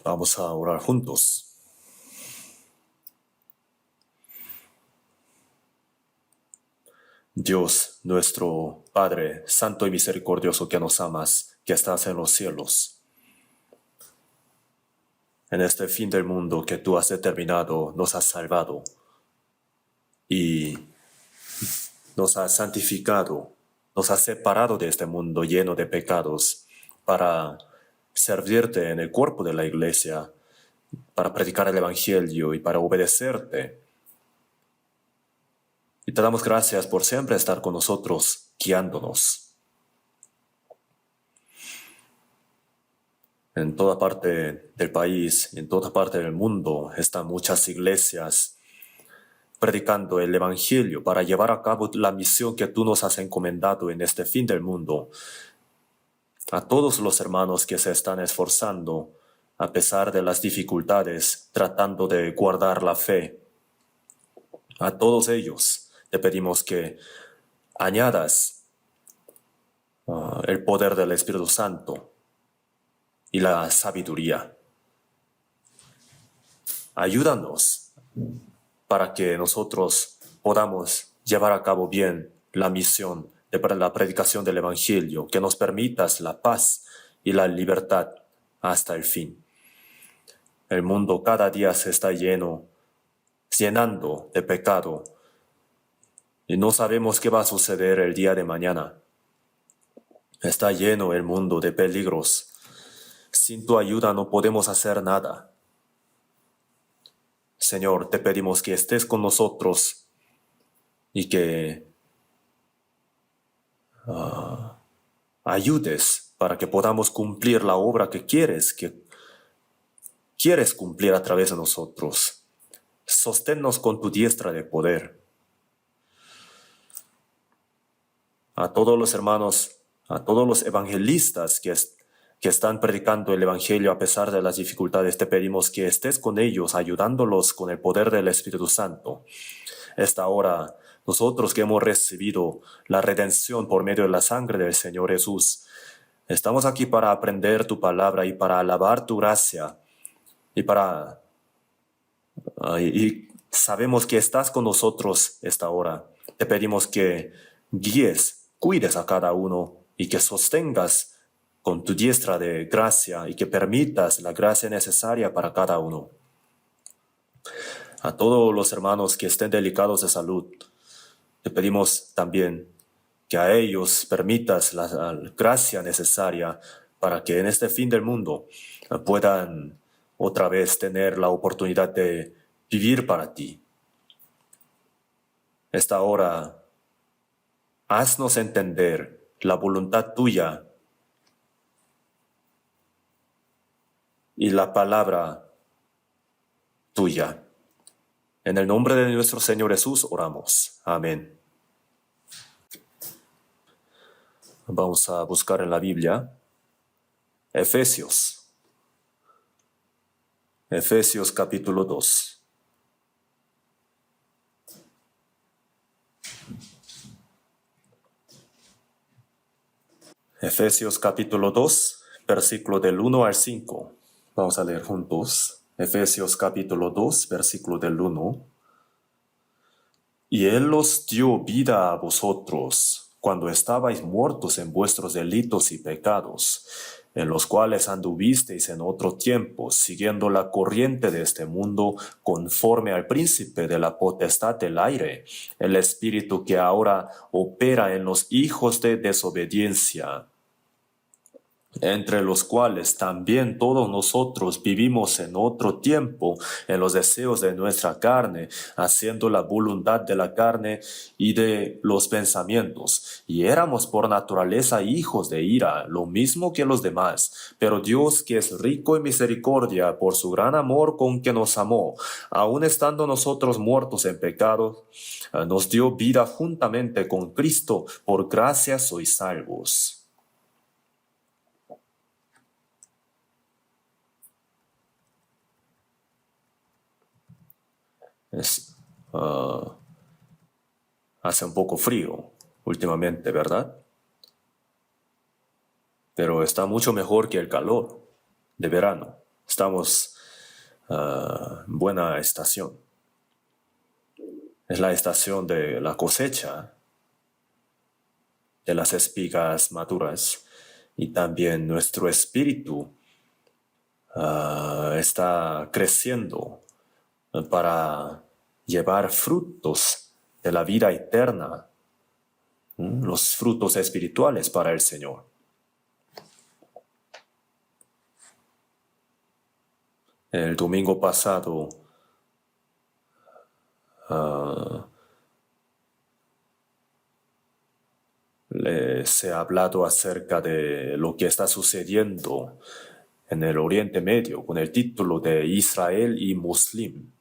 Vamos a orar juntos. Dios, nuestro Padre, santo y misericordioso que nos amas, que estás en los cielos. En este fin del mundo que tú has determinado, nos has salvado y nos has santificado, nos has separado de este mundo lleno de pecados para servirte en el cuerpo de la iglesia, para predicar el Evangelio y para obedecerte. Y te damos gracias por siempre estar con nosotros, guiándonos. En toda parte del país, en toda parte del mundo, están muchas iglesias predicando el Evangelio para llevar a cabo la misión que tú nos has encomendado en este fin del mundo. A todos los hermanos que se están esforzando, a pesar de las dificultades, tratando de guardar la fe, a todos ellos te pedimos que añadas el poder del Espíritu Santo y la sabiduría. Ayúdanos para que nosotros podamos llevar a cabo bien la misión de la predicación del Evangelio, que nos permitas la paz y la libertad hasta el fin. El mundo cada día se está llenando de pecado y no sabemos qué va a suceder el día de mañana. Está lleno el mundo de peligros. Sin tu ayuda no podemos hacer nada. Señor, te pedimos que estés con nosotros y que ayudes para que podamos cumplir la obra que quieres cumplir a través de nosotros. Sosténnos con tu diestra de poder. A todos los hermanos, a todos los evangelistas que están predicando el Evangelio a pesar de las dificultades, te pedimos que estés con ellos, ayudándolos con el poder del Espíritu Santo. Esta hora, nosotros que hemos recibido la redención por medio de la sangre del Señor Jesús, estamos aquí para aprender tu palabra y para alabar tu gracia y sabemos que estás con nosotros esta hora. Te pedimos que guíes, cuides a cada uno y que sostengas con tu diestra de gracia y que permitas la gracia necesaria para cada uno. A todos los hermanos que estén delicados de salud, te pedimos también que a ellos permitas la gracia necesaria para que en este fin del mundo puedan otra vez tener la oportunidad de vivir para ti. Esta hora, haznos entender la voluntad tuya y la palabra tuya. En el nombre de nuestro Señor Jesús oramos. Amén. Vamos a buscar en la Biblia Efesios capítulo 2. Efesios capítulo 2, versículo del 1 al 5. Vamos a leer juntos. Efesios capítulo 2, versículo del 1. Y Él os dio vida a vosotros, cuando estabais muertos en vuestros delitos y pecados, en los cuales anduvisteis en otro tiempo, siguiendo la corriente de este mundo, conforme al príncipe de la potestad del aire, el espíritu que ahora opera en los hijos de desobediencia, entre los cuales también todos nosotros vivimos en otro tiempo en los deseos de nuestra carne, haciendo la voluntad de la carne y de los pensamientos. Y éramos por naturaleza hijos de ira, lo mismo que los demás. Pero Dios, que es rico en misericordia, por su gran amor con que nos amó, aun estando nosotros muertos en pecado, nos dio vida juntamente con Cristo. Por gracia sois salvos. Hace un poco frío últimamente, ¿verdad? Pero está mucho mejor que el calor de verano. Estamos en buena estación. Es la estación de la cosecha de las espigas maduras, y también nuestro espíritu está creciendo para llevar frutos de la vida eterna, los frutos espirituales para el Señor. El domingo pasado les he hablado acerca de lo que está sucediendo en el Oriente Medio con el título de Israel y Muslim.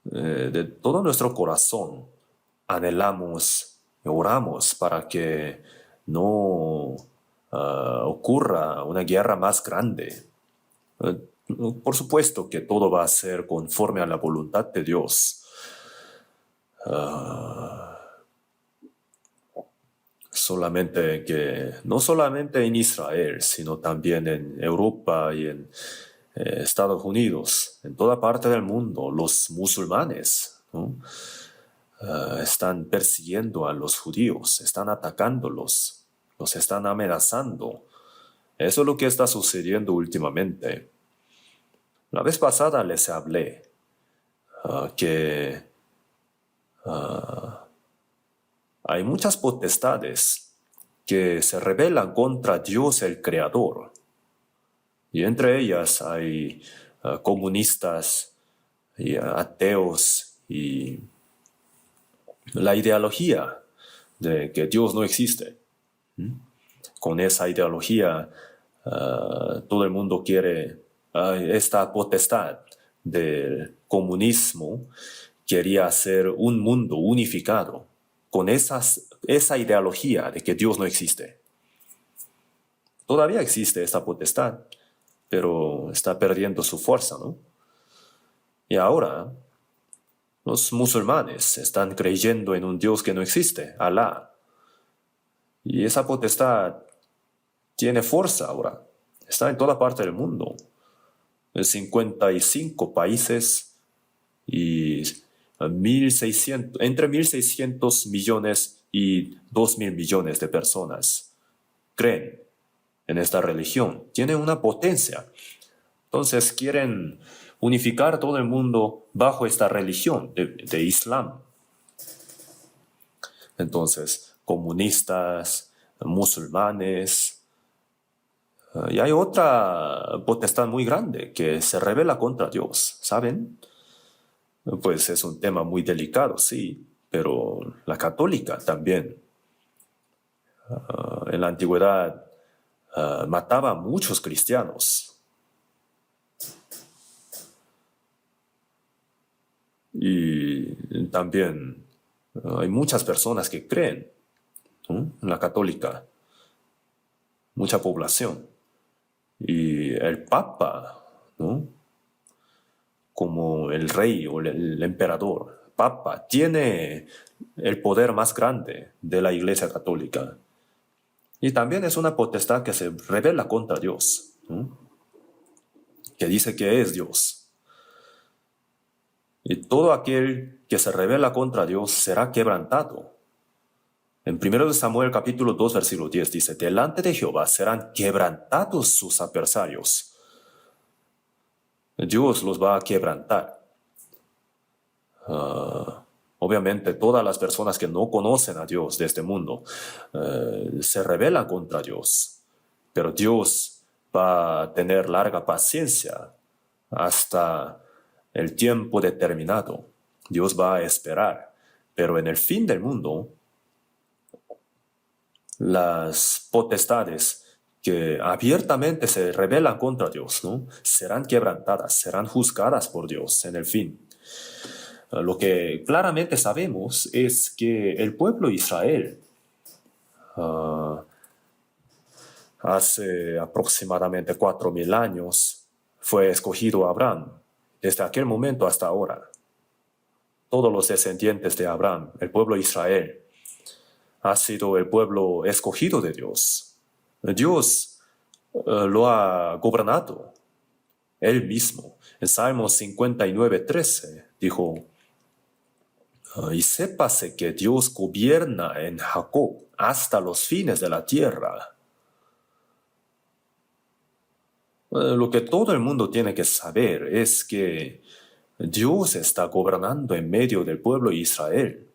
De todo nuestro corazón anhelamos y oramos para que no ocurra una guerra más grande. Por supuesto que todo va a ser conforme a la voluntad de Dios. Solamente que no solamente en Israel, sino también en Europa y en Estados Unidos, en toda parte del mundo, los musulmanes, ¿no? Están persiguiendo a los judíos, están atacándolos, los están amenazando. Eso es lo que está sucediendo últimamente. La vez pasada les hablé que hay muchas potestades que se rebelan contra Dios el Creador. Y entre ellas hay comunistas y ateos y la ideología de que Dios no existe. Con esa ideología todo el mundo quiere esta potestad del comunismo. Quería hacer un mundo unificado con esa ideología de que Dios no existe. Todavía existe esta potestad, pero está perdiendo su fuerza, ¿no? Y ahora los musulmanes están creyendo en un Dios que no existe, Alá. Y esa potestad tiene fuerza ahora. Está en toda parte del mundo. En 55 países y entre 1.600 millones y 2.000 millones de personas creen en esta religión. Tienen una potencia. Entonces quieren unificar todo el mundo bajo esta religión de Islam. Entonces, comunistas, musulmanes. Y hay otra potestad muy grande que se rebela contra Dios, ¿saben? Pues es un tema muy delicado, sí, pero la católica también. En la antigüedad mataba a muchos cristianos. Y también hay muchas personas que creen, ¿no?, en la católica. Mucha población. Y el Papa, ¿no?, como el rey o el emperador, Papa, tiene el poder más grande de la Iglesia Católica. Y también es una potestad que se rebela contra Dios, ¿no?, que dice que es Dios. Y todo aquel que se rebela contra Dios será quebrantado. En 1 Samuel capítulo 2, versículo 10 dice, delante de Jehová serán quebrantados sus adversarios. Dios los va a quebrantar. Obviamente todas las personas que no conocen a Dios de este mundo se rebelan contra Dios. Pero Dios va a tener larga paciencia hasta el tiempo determinado. Dios va a esperar. Pero en el fin del mundo, las potestades que abiertamente se rebelan contra Dios, ¿no?, serán quebrantadas, serán juzgadas por Dios en el fin. Lo que claramente sabemos es que el pueblo de Israel hace aproximadamente 4.000 años fue escogido Abraham. Desde aquel momento hasta ahora, todos los descendientes de Abraham, el pueblo de Israel, ha sido el pueblo escogido de Dios. Dios lo ha gobernado él mismo. En Salmos 59:13 dijo, y sépase que Dios gobierna en Jacob hasta los fines de la tierra. Lo que todo el mundo tiene que saber es que Dios está gobernando en medio del pueblo de Israel.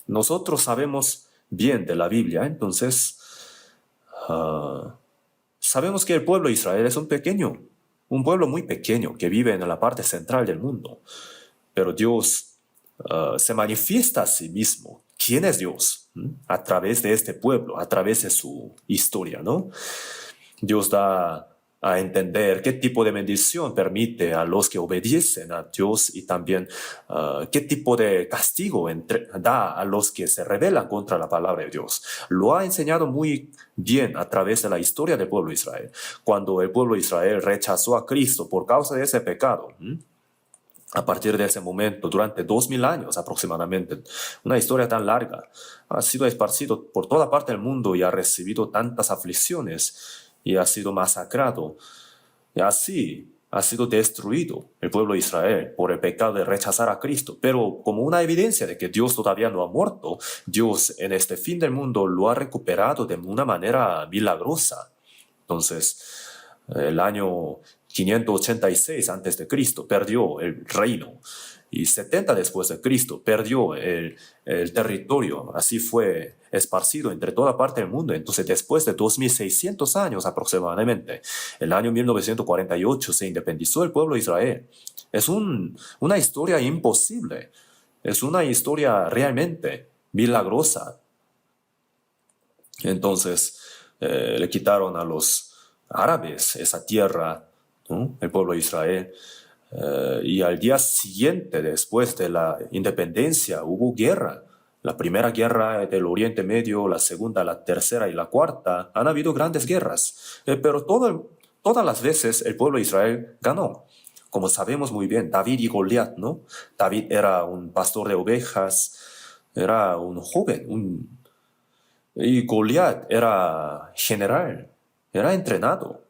Nosotros sabemos bien de la Biblia, entonces sabemos que el pueblo de Israel es un pueblo muy pequeño que vive en la parte central del mundo. Pero Dios se manifiesta a sí mismo. ¿Quién es Dios? A través de este pueblo, a través de su historia, ¿no? Dios da a entender qué tipo de bendición permite a los que obedecen a Dios y también qué tipo de castigo da a los que se rebelan contra la palabra de Dios. Lo ha enseñado muy bien a través de la historia del pueblo de Israel. Cuando el pueblo de Israel rechazó a Cristo por causa de ese pecado, a partir de ese momento, durante 2000 años aproximadamente, una historia tan larga, ha sido esparcido por toda parte del mundo y ha recibido tantas aflicciones y ha sido masacrado. Y así ha sido destruido el pueblo de Israel por el pecado de rechazar a Cristo. Pero como una evidencia de que Dios todavía no ha muerto, Dios en este fin del mundo lo ha recuperado de una manera milagrosa. Entonces, el año 586 antes de Cristo perdió el reino y 70 después de Cristo perdió el territorio. Así fue esparcido entre toda parte del mundo. Entonces, después de 2600 años aproximadamente, el año 1948 se independizó el pueblo de Israel. Es una historia imposible. Es una historia realmente milagrosa. Entonces, le quitaron a los árabes esa tierra, ¿no? El pueblo de Israel. Y al día siguiente, después de la independencia, hubo guerra. La primera guerra del Oriente Medio, la segunda, la tercera y la cuarta, han habido grandes guerras. Pero todas las veces el pueblo de Israel ganó. Como sabemos muy bien, David y Goliat, ¿no? David era un pastor de ovejas, era un joven, y Goliat era general, era entrenado,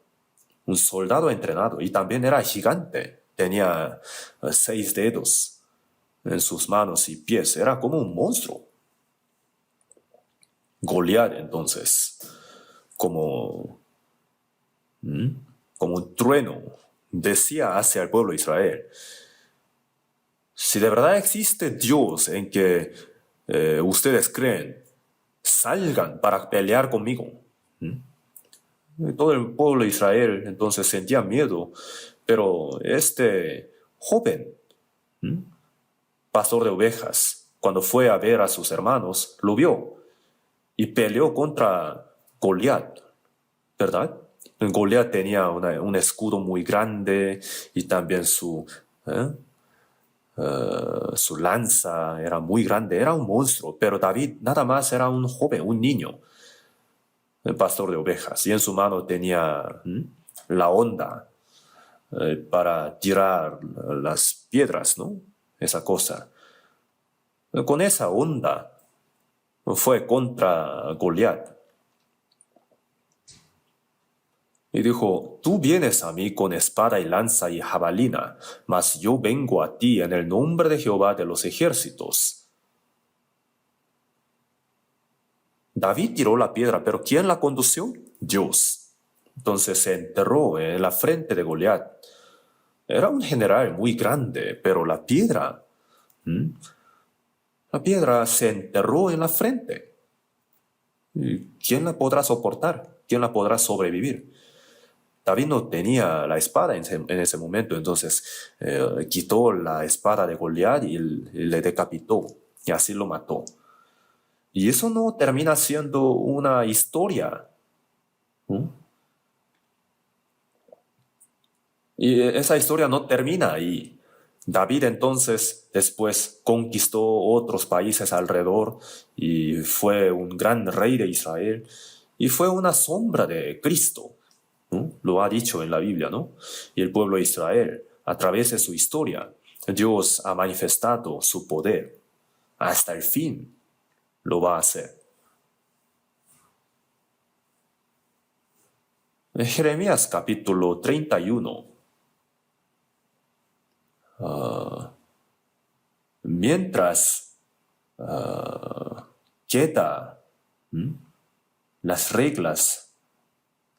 un soldado entrenado, y también era gigante. Tenía 6 dedos en sus manos y pies. Era como un monstruo. Goliat, entonces, como, como un trueno, decía hacia el pueblo de Israel: si de verdad existe Dios en que ustedes creen, salgan para pelear conmigo. Todo el pueblo de Israel entonces sentía miedo, pero este joven, pastor de ovejas, cuando fue a ver a sus hermanos, lo vio y peleó contra Goliat, ¿verdad? Goliat tenía un escudo muy grande y también su lanza era muy grande, era un monstruo, pero David nada más era un joven, un niño, el pastor de ovejas, y en su mano tenía la honda para tirar las piedras, ¿no? Esa cosa. Con esa honda fue contra Goliat. Y dijo: tú vienes a mí con espada y lanza y jabalina, mas yo vengo a ti en el nombre de Jehová de los ejércitos. David tiró la piedra, pero ¿quién la condució? Dios. Entonces se enterró en la frente de Goliat. Era un general muy grande, pero la piedra se enterró en la frente. ¿Y quién la podrá soportar? ¿Quién la podrá sobrevivir? David no tenía la espada en ese momento, entonces quitó la espada de Goliat y le decapitó, y así lo mató. Y eso no termina siendo una historia, ¿no? Y esa historia no termina ahí. David entonces después conquistó otros países alrededor y fue un gran rey de Israel y fue una sombra de Cristo, ¿no? Lo ha dicho en la Biblia, ¿no? Y el pueblo de Israel, a través de su historia, Dios ha manifestado su poder. Hasta el fin lo va a hacer. Jeremías capítulo 31. Mientras queda las reglas,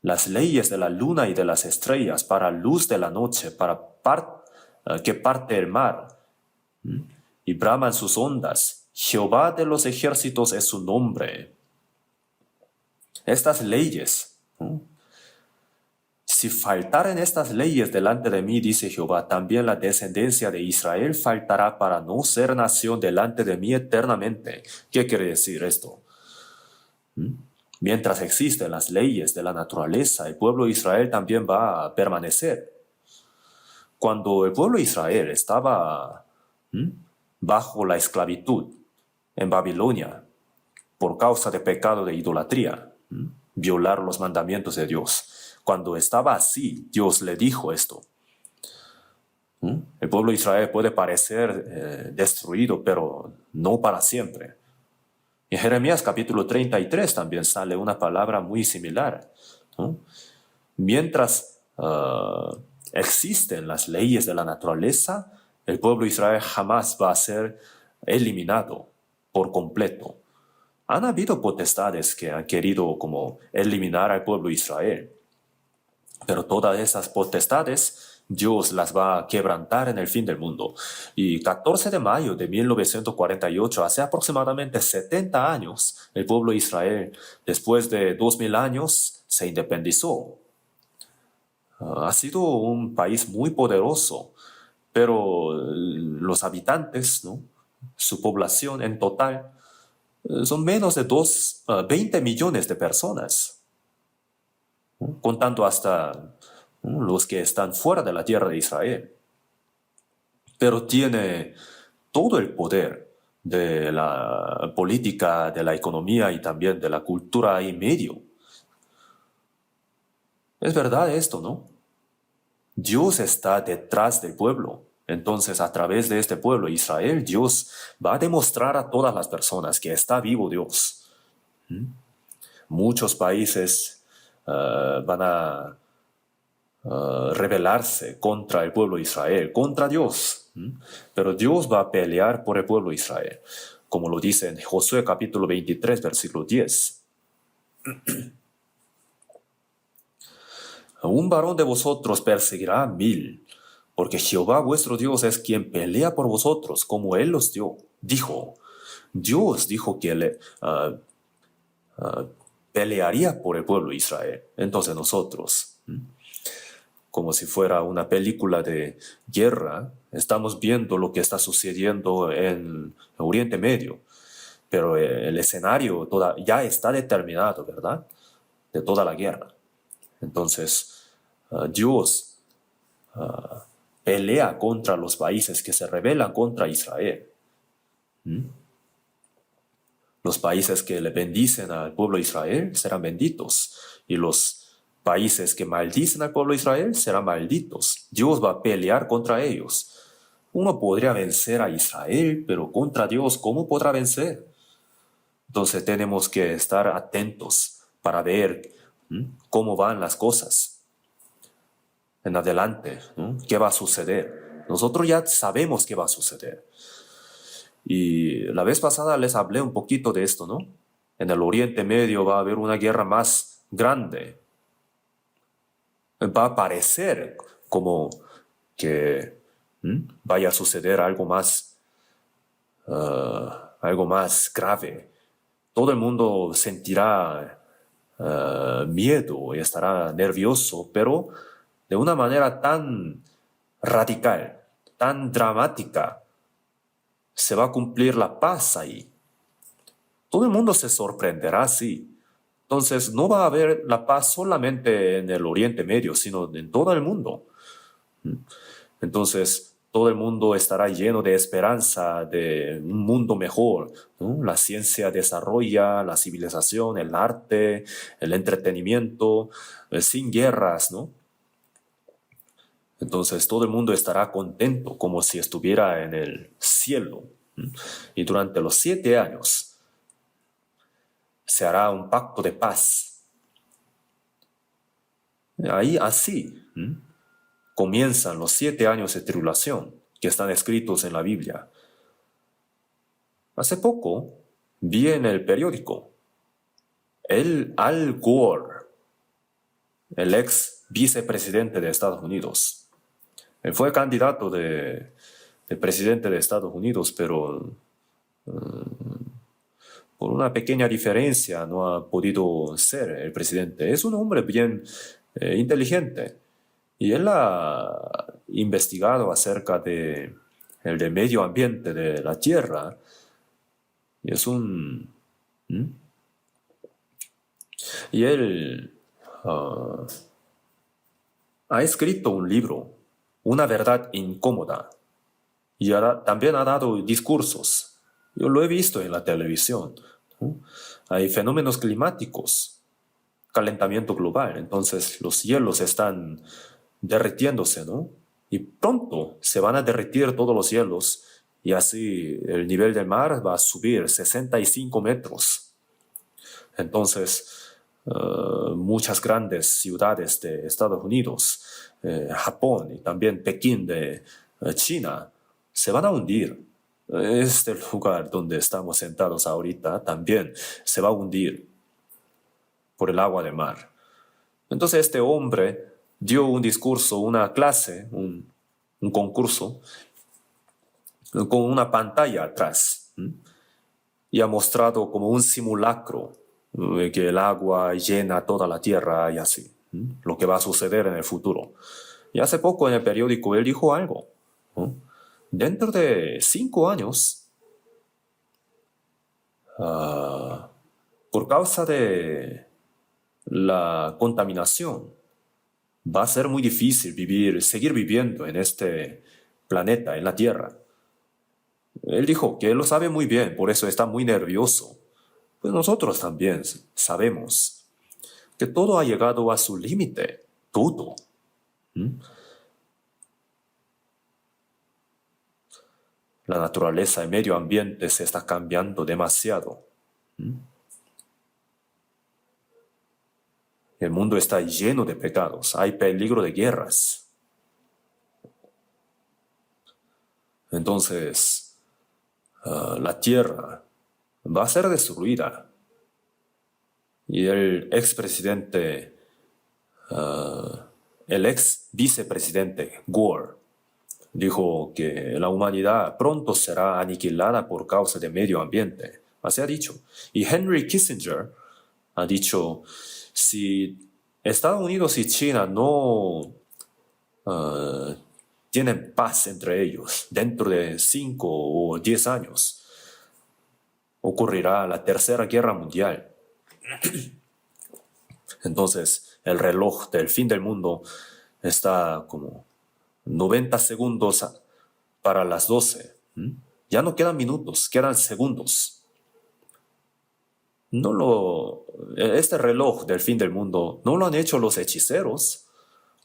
las leyes de la luna y de las estrellas para luz de la noche, para que parte el mar y braman sus ondas. Jehová de los ejércitos es su nombre. Estas leyes, si faltaren estas leyes delante de mí, dice Jehová, también la descendencia de Israel faltará para no ser nación delante de mí eternamente. ¿Qué quiere decir esto? Mientras existen las leyes de la naturaleza, el pueblo de Israel también va a permanecer. Cuando el pueblo de Israel estaba bajo la esclavitud en Babilonia por causa de pecado de idolatría, violar los mandamientos de Dios. Cuando estaba así, Dios le dijo esto. El pueblo de Israel puede parecer destruido, pero no para siempre. En Jeremías capítulo 33 también sale una palabra muy similar. Mientras existen las leyes de la naturaleza, el pueblo de Israel jamás va a ser eliminado por completo. Han habido potestades que han querido como eliminar al pueblo de Israel, pero todas esas potestades Dios las va a quebrantar en el fin del mundo. Y 14 de mayo de 1948, hace aproximadamente 70 años, el pueblo de Israel, después de 2000 años, se independizó. Ha sido un país muy poderoso, pero los habitantes, ¿no?, su población en total, son menos de 20 millones de personas, contando hasta los que están fuera de la tierra de Israel. Pero tiene todo el poder de la política, de la economía y también de la cultura ahí medio. Es verdad esto, ¿no? Dios está detrás del pueblo. Entonces, a través de este pueblo, Israel, Dios va a demostrar a todas las personas que está vivo Dios. Muchos países van a rebelarse contra el pueblo de Israel, contra Dios. Pero Dios va a pelear por el pueblo de Israel, como lo dice en Josué capítulo 23, versículo 10. Un varón de vosotros perseguirá a 1000, porque Jehová vuestro Dios es quien pelea por vosotros, como Él los dijo. Dios dijo que pelearía por el pueblo de Israel. Entonces nosotros, como si fuera una película de guerra, estamos viendo lo que está sucediendo en Oriente Medio, pero el escenario ya está determinado, ¿verdad?, de toda la guerra. Entonces, Dios pelea contra los países que se rebelan contra Israel. Los países que le bendicen al pueblo de Israel serán benditos, y los países que maldicen al pueblo de Israel serán malditos. Dios va a pelear contra ellos. Uno podría vencer a Israel, pero contra Dios, ¿cómo podrá vencer? Entonces tenemos que estar atentos para ver cómo van las cosas en adelante, qué va a suceder. Nosotros ya sabemos qué va a suceder. Y la vez pasada les hablé un poquito de esto, ¿no? En el Oriente Medio va a haber una guerra más grande. Va a parecer como que vaya a suceder algo más grave. Todo el mundo sentirá miedo y estará nervioso, pero de una manera tan radical, tan dramática, se va a cumplir la paz ahí. Todo el mundo se sorprenderá, sí. Entonces no va a haber la paz solamente en el Oriente Medio, sino en todo el mundo. Entonces todo el mundo estará lleno de esperanza de un mundo mejor, ¿no? La ciencia desarrolla, la civilización, el arte, el entretenimiento, sin guerras, ¿no? Entonces todo el mundo estará contento, como si estuviera en el cielo. Y durante los 7 años se hará un pacto de paz. Ahí así comienzan los 7 años de tribulación que están escritos en la Biblia. Hace poco vi en el periódico el Al Gore, el ex vicepresidente de Estados Unidos. Él fue candidato de presidente de Estados Unidos, pero por una pequeña diferencia no ha podido ser el presidente. Es un hombre bien inteligente y él ha investigado acerca de el medio ambiente de la Tierra y es un... Y él ha escrito un libro, Una verdad incómoda, y también ha dado discursos. Yo lo he visto en la televisión, ¿no? Hay fenómenos climáticos, calentamiento global, entonces los hielos están derritiéndose, ¿no? Y pronto se van a derretir todos los hielos y así el nivel del mar va a subir 65 metros. Entonces, muchas grandes ciudades de Estados Unidos, Japón y también Pekín de China, se van a hundir. Este lugar donde estamos sentados ahorita también se va a hundir por el agua de mar. Entonces este hombre dio un discurso, una clase, un concurso, con una pantalla atrás, y ha mostrado como un simulacro que el agua llena toda la tierra y así, lo que va a suceder en el futuro. Y hace poco en el periódico él dijo algo, ¿no? Dentro de 5 años, por causa de la contaminación, va a ser muy difícil seguir viviendo en este planeta, en la Tierra. Él dijo que él lo sabe muy bien, por eso está muy nervioso. Pues nosotros también sabemos que todo ha llegado a su límite, todo. La naturaleza, el medio ambiente se está cambiando demasiado. El mundo está lleno de pecados, hay peligro de guerras. Entonces, la tierra va a ser destruida. Y el expresidente, el ex vicepresidente Gore, dijo que la humanidad pronto será aniquilada por causa del medio ambiente. Así ha dicho. Y Henry Kissinger ha dicho, si Estados Unidos y China no tienen paz entre ellos, dentro de 5 o 10 años, ocurrirá la Tercera Guerra Mundial. Entonces, el reloj del fin del mundo está como 90 segundos para las 12. Ya no quedan minutos, quedan segundos. Este reloj del fin del mundo no lo han hecho los hechiceros,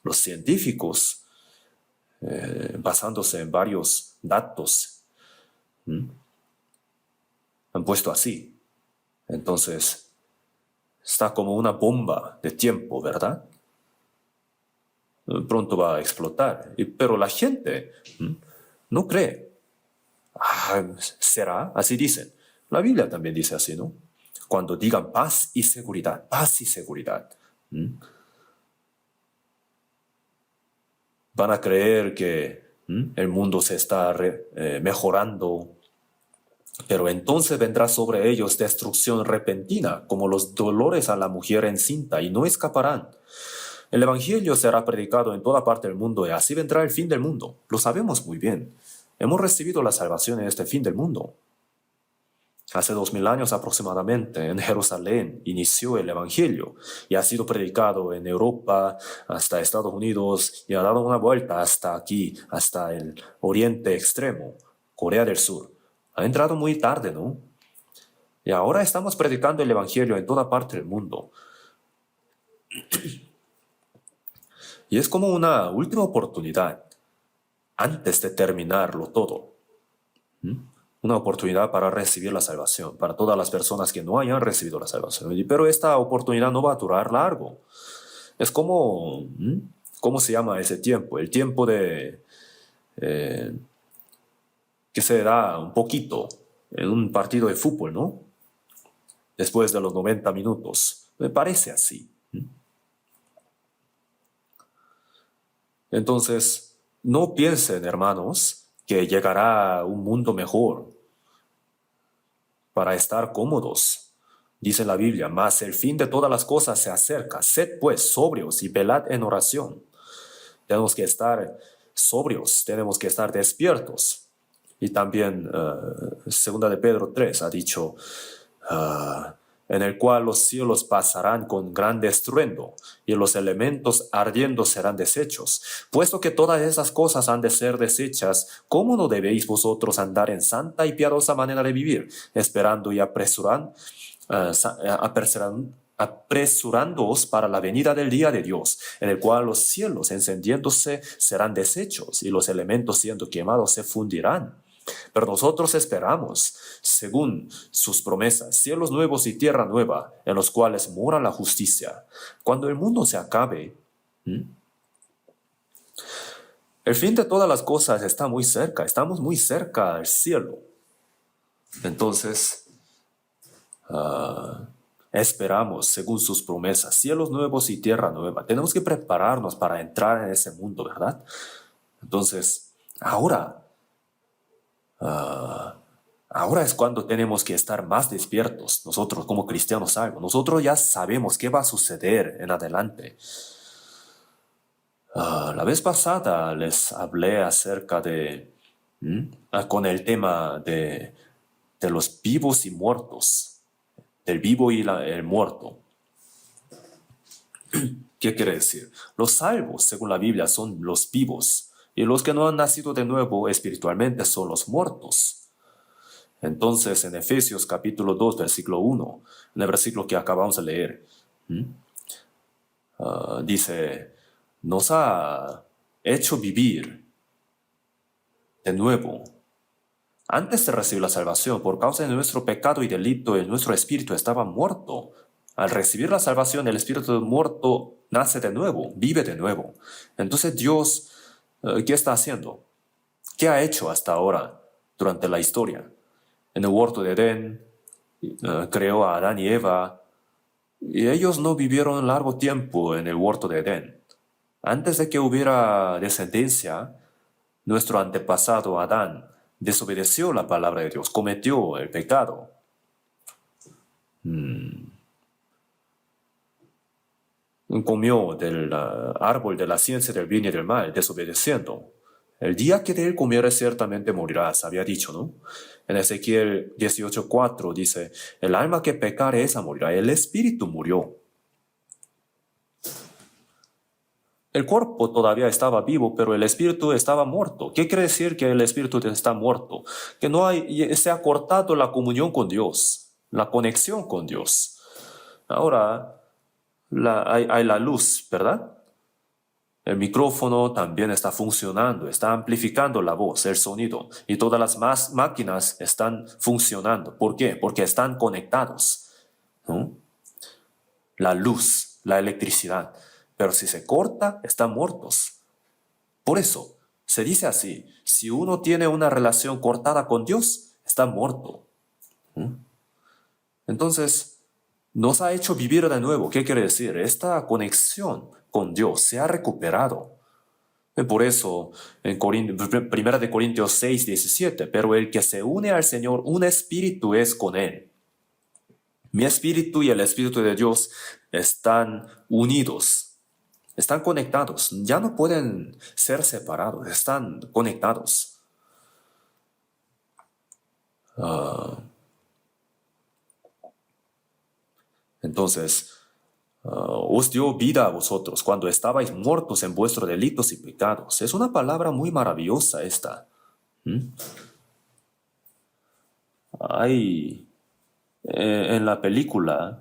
los científicos, basándose en varios datos. Han puesto así. Entonces, está como una bomba de tiempo, ¿verdad? Pronto va a explotar. Pero la gente no cree. ¿Será? Así dicen. La Biblia también dice así, ¿no? Cuando digan paz y seguridad, paz y seguridad. Van a creer que el mundo se está mejorando, pero entonces vendrá sobre ellos destrucción repentina, como los dolores a la mujer encinta, y no escaparán. El Evangelio será predicado en toda parte del mundo, y así vendrá el fin del mundo. Lo sabemos muy bien. Hemos recibido la salvación en este fin del mundo. Hace 2000 años aproximadamente, en Jerusalén, inició el Evangelio y ha sido predicado en Europa, hasta Estados Unidos, y ha dado una vuelta hasta aquí, hasta el Oriente Extremo, Corea del Sur. Ha entrado muy tarde, ¿no? Y ahora estamos predicando el Evangelio en toda parte del mundo. Y es como una última oportunidad antes de terminarlo todo. Una oportunidad para recibir la salvación, para todas las personas que no hayan recibido la salvación. Pero esta oportunidad no va a durar largo. Es como, ¿cómo se llama ese tiempo? El tiempo de que se da un poquito en un partido de fútbol, ¿no? Después de los 90 minutos. Me parece así. Entonces, no piensen, hermanos, que llegará un mundo mejor para estar cómodos. Dice la Biblia, mas el fin de todas las cosas se acerca. Sed pues sobrios y velad en oración. Tenemos que estar sobrios, tenemos que estar despiertos. Y también, segunda de Pedro 3 ha dicho, en el cual los cielos pasarán con grande estruendo, y los elementos ardiendo serán deshechos. Puesto que todas esas cosas han de ser deshechas, ¿cómo no debéis vosotros andar en santa y piadosa manera de vivir, esperando y apresurándoos para la venida del día de Dios, en el cual los cielos encendiéndose serán deshechos, y los elementos siendo quemados se fundirán? Pero nosotros esperamos, según sus promesas, cielos nuevos y tierra nueva, en los cuales mora la justicia. Cuando el mundo se acabe, el fin de todas las cosas está muy cerca, estamos muy cerca al cielo. Entonces, esperamos, según sus promesas, cielos nuevos y tierra nueva. Tenemos que prepararnos para entrar en ese mundo, ¿verdad? Entonces, ahora es cuando tenemos que estar más despiertos, nosotros como cristianos salvos. Nosotros ya sabemos qué va a suceder en adelante. La vez pasada les hablé acerca de, con el tema de los vivos y muertos, del vivo y el muerto. ¿Qué quiere decir? Los salvos, según la Biblia, son los vivos, y los que no han nacido de nuevo espiritualmente son los muertos. Entonces, en Efesios capítulo 2, versículo 1, en el versículo que acabamos de leer, dice, nos ha hecho vivir de nuevo. Antes de recibir la salvación, por causa de nuestro pecado y delito, nuestro espíritu estaba muerto. Al recibir la salvación, el espíritu muerto nace de nuevo, vive de nuevo. Entonces Dios, ¿qué está haciendo? ¿Qué ha hecho hasta ahora durante la historia? En el huerto de Edén, creó a Adán y Eva, y ellos no vivieron largo tiempo en el huerto de Edén. Antes de que hubiera descendencia, nuestro antepasado Adán desobedeció la palabra de Dios, cometió el pecado. Comió del árbol de la ciencia del bien y del mal, desobedeciendo. El día que de él comiere ciertamente morirás, había dicho, ¿no? En Ezequiel 18:4 dice, el alma que pecare esa morirá, el espíritu murió. El cuerpo todavía estaba vivo, pero el espíritu estaba muerto. ¿Qué quiere decir que el espíritu está muerto? Que se ha cortado la comunión con Dios, la conexión con Dios. Ahora hay la luz, ¿verdad? El micrófono también está funcionando, está amplificando la voz, el sonido, y todas las máquinas están funcionando. ¿Por qué? Porque están conectados, ¿no? La luz, la electricidad. Pero si se corta, están muertos. Por eso, se dice así, si uno tiene una relación cortada con Dios, está muerto. Entonces, nos ha hecho vivir de nuevo. ¿Qué quiere decir? Esta conexión con Dios se ha recuperado. Por eso, en 1 de Corintios 6, 17, pero el que se une al Señor, un espíritu es con él. Mi espíritu y el espíritu de Dios están unidos, están conectados, ya no pueden ser separados, están conectados. Entonces, os dio vida a vosotros cuando estabais muertos en vuestros delitos y pecados. Es una palabra muy maravillosa esta. En la película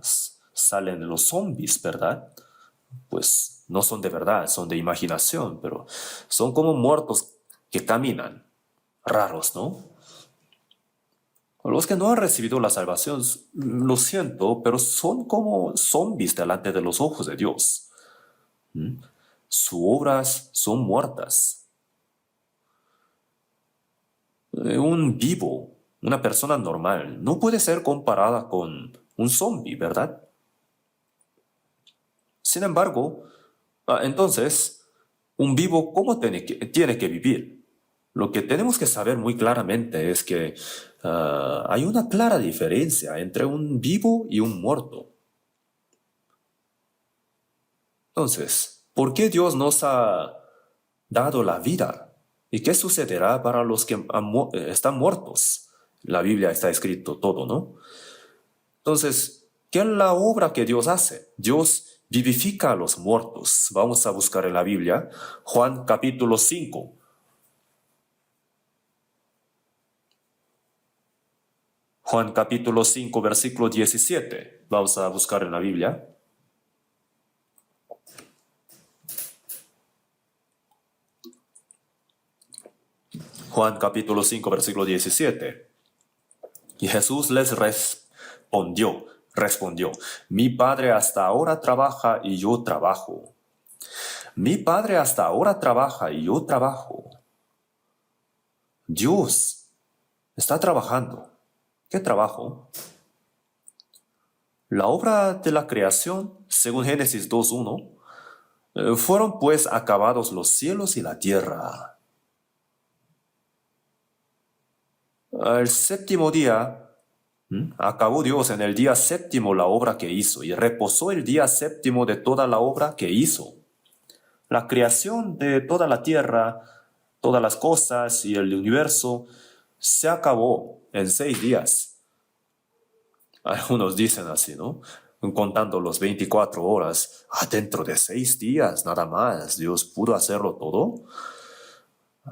salen los zombies, ¿verdad? Pues no son de verdad, son de imaginación, pero son como muertos que caminan, raros, ¿no? Los que no han recibido la salvación, lo siento, pero son como zombies delante de los ojos de Dios. Sus obras son muertas. Un vivo, una persona normal, no puede ser comparada con un zombie, ¿verdad? Sin embargo, entonces, un vivo, ¿cómo tiene que vivir? Lo que tenemos que saber muy claramente es que hay una clara diferencia entre un vivo y un muerto. Entonces, ¿por qué Dios nos ha dado la vida? ¿Y qué sucederá para los que están muertos? La Biblia está escrito todo, ¿no? Entonces, ¿qué es la obra que Dios hace? Dios vivifica a los muertos. Vamos a buscar en la Biblia, Juan capítulo 5. Juan capítulo 5, versículo 17. Vamos a buscar en la Biblia. Juan capítulo 5, versículo 17. Y Jesús les respondió, mi Padre hasta ahora trabaja y yo trabajo. Mi Padre hasta ahora trabaja y yo trabajo. Dios está trabajando. ¿Qué trabajo? La obra de la creación, según Génesis 2:1, fueron pues acabados los cielos y la tierra. Al séptimo día, acabó Dios en el día séptimo la obra que hizo y reposó el día séptimo de toda la obra que hizo. La creación de toda la tierra, todas las cosas y el universo se acabó en 6 días. Algunos dicen así, ¿no? Contando los 24 horas, dentro de 6 días nada más, Dios pudo hacerlo todo.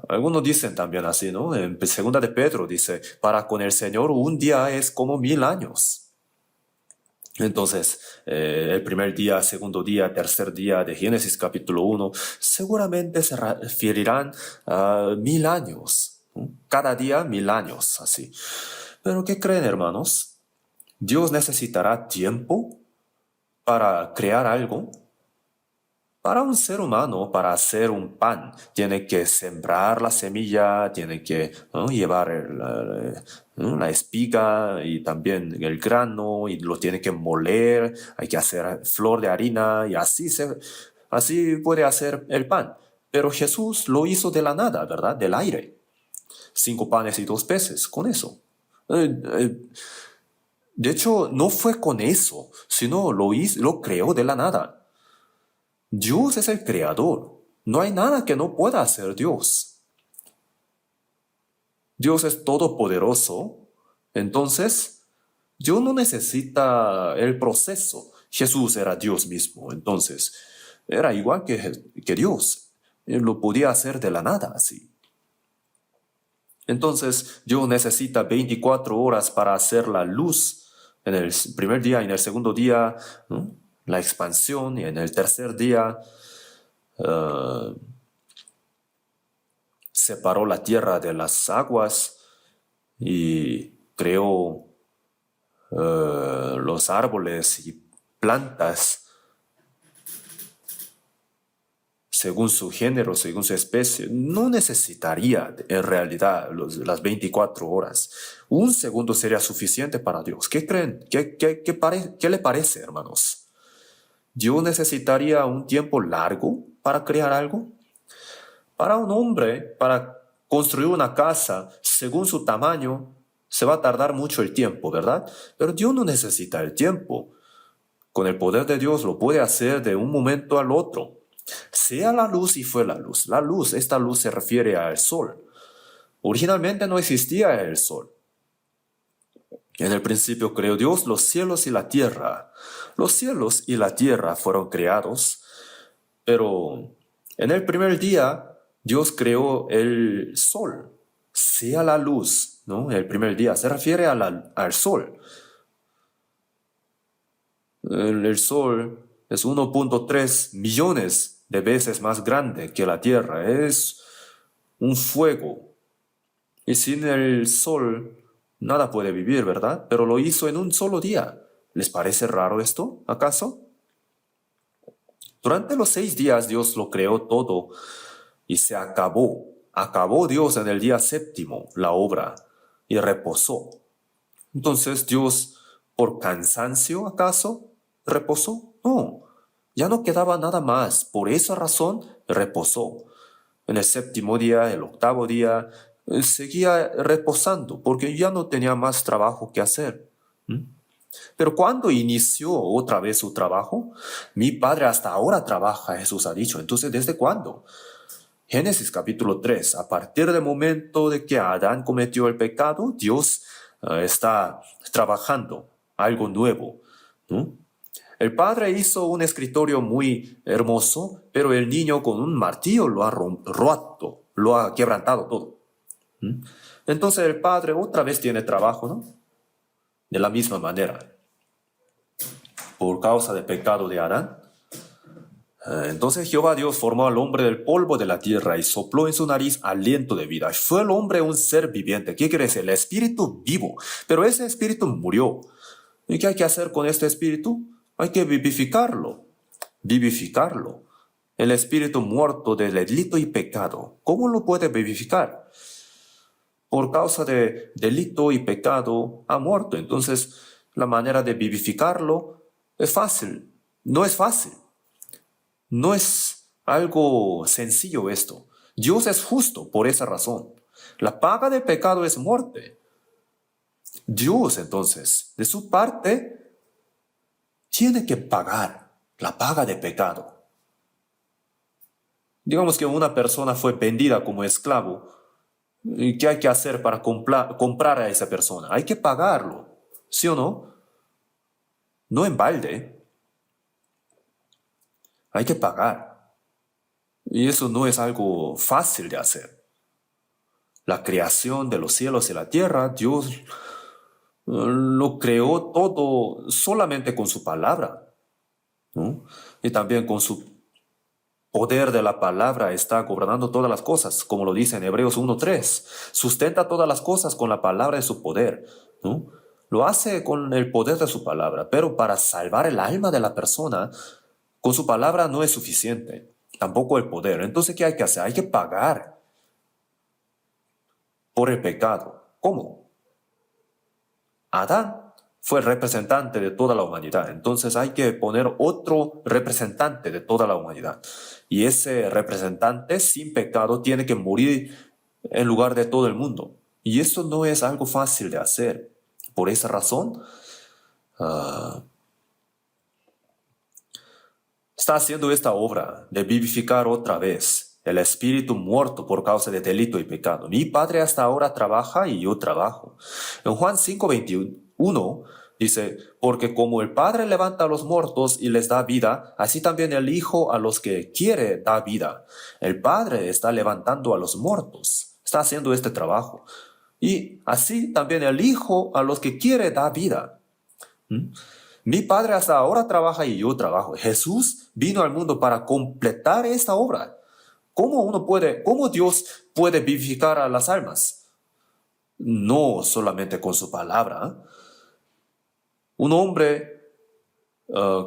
Algunos dicen también así, ¿no? En segunda de Pedro dice, para con el Señor un día es como 1000 años. Entonces, el primer día, segundo día, tercer día de Génesis capítulo 1 seguramente se referirán a 1000 años. ¿No? Cada día 1000 años, así. Pero ¿qué creen, hermanos? ¿Dios necesitará tiempo para crear algo? Para un ser humano, para hacer un pan, tiene que sembrar la semilla, tiene que llevar la espiga y también el grano y lo tiene que moler, hay que hacer flor de harina y así puede hacer el pan. Pero Jesús lo hizo de la nada, ¿verdad? Del aire. 5 panes y 2 peces, con eso. De hecho, no fue con eso, sino lo creó de la nada. Dios es el creador. No hay nada que no pueda hacer Dios. Dios es todopoderoso. Entonces, Dios no necesita el proceso. Jesús era Dios mismo. Entonces, era igual que Dios. Él lo podía hacer de la nada así. Entonces, Dios necesita 24 horas para hacer la luz en el primer día y en el segundo día, ¿no? La expansión y en el tercer día separó la tierra de las aguas y creó los árboles y plantas según su género, según su especie. No necesitaría en realidad las 24 horas. Un segundo sería suficiente para Dios. ¿Qué creen? ¿Qué le parece, hermanos? ¿Dios necesitaría un tiempo largo para crear algo? Para un hombre, para construir una casa, según su tamaño, se va a tardar mucho el tiempo, ¿verdad? Pero Dios no necesita el tiempo. Con el poder de Dios lo puede hacer de un momento al otro. Sea la luz y fue la luz. La luz, esta luz se refiere al sol. Originalmente no existía el sol. En el principio creó Dios los cielos y la tierra. Los cielos y la tierra fueron creados, pero en el primer día Dios creó el sol. Sea la luz, ¿no? El primer día se refiere al sol. El sol es 1.3 millones de veces más grande que la tierra. Es un fuego. Y sin el sol nada puede vivir, ¿verdad? Pero lo hizo en un solo día. ¿Les parece raro esto, acaso? Durante los 6 días Dios lo creó todo y se acabó. Acabó Dios en el día séptimo la obra y reposó. Entonces Dios, ¿por cansancio acaso reposó? No, ya no quedaba nada más. Por esa razón reposó. En el séptimo día, el octavo día, seguía reposando porque ya no tenía más trabajo que hacer. ¿Mm? Pero cuando inició otra vez su trabajo, mi padre hasta ahora trabaja, Jesús ha dicho. Entonces, ¿desde cuándo? Génesis capítulo 3, a partir del momento de que Adán cometió el pecado, Dios está trabajando algo nuevo, ¿no? El padre hizo un escritorio muy hermoso, pero el niño con un martillo lo ha roto, lo ha quebrantado todo. ¿Mm? Entonces el padre otra vez tiene trabajo, ¿no? De la misma manera, por causa del pecado de Adán. Entonces Jehová Dios formó al hombre del polvo de la tierra y sopló en su nariz aliento de vida. Fue el hombre un ser viviente. ¿Qué quiere decir? El espíritu vivo. Pero ese espíritu murió. ¿Y qué hay que hacer con este espíritu? Hay que vivificarlo. Vivificarlo. El espíritu muerto del delito y pecado. ¿Cómo lo puede vivificar? Por causa de delito y pecado ha muerto. Entonces la manera de vivificarlo es fácil. No es fácil. No es algo sencillo esto. Dios es justo por esa razón. La paga del pecado es muerte. Dios, entonces, de su parte, tiene que pagar la paga de pecado. Digamos que una persona fue vendida como esclavo. ¿Y qué hay que hacer para comprar a esa persona? Hay que pagarlo, ¿sí o no? No en balde. Hay que pagar. Y eso no es algo fácil de hacer. La creación de los cielos y la tierra, Dios lo creó todo solamente con su palabra, ¿no? Y también con su poder de la palabra está gobernando todas las cosas, como lo dice en Hebreos 1:3. Sustenta todas las cosas con la palabra de su poder, ¿no? Lo hace con el poder de su palabra, pero para salvar el alma de la persona, con su palabra no es suficiente, tampoco el poder. Entonces, ¿qué hay que hacer? Hay que pagar por el pecado. ¿Cómo? Adán fue el representante de toda la humanidad. Entonces hay que poner otro representante de toda la humanidad. Y ese representante sin pecado tiene que morir en lugar de todo el mundo. Y esto no es algo fácil de hacer. Por esa razón, está haciendo esta obra de vivificar otra vez el espíritu muerto por causa de delito y pecado. Mi Padre hasta ahora trabaja y yo trabajo. En Juan 5:21 dice, porque como el Padre levanta a los muertos y les da vida, así también el Hijo a los que quiere da vida. El Padre está levantando a los muertos, está haciendo este trabajo. Y así también el Hijo a los que quiere da vida. Mi Padre hasta ahora trabaja y yo trabajo. Jesús vino al mundo para completar esta obra. ¿Cómo Dios puede vivificar a las almas? No solamente con su palabra. Un hombre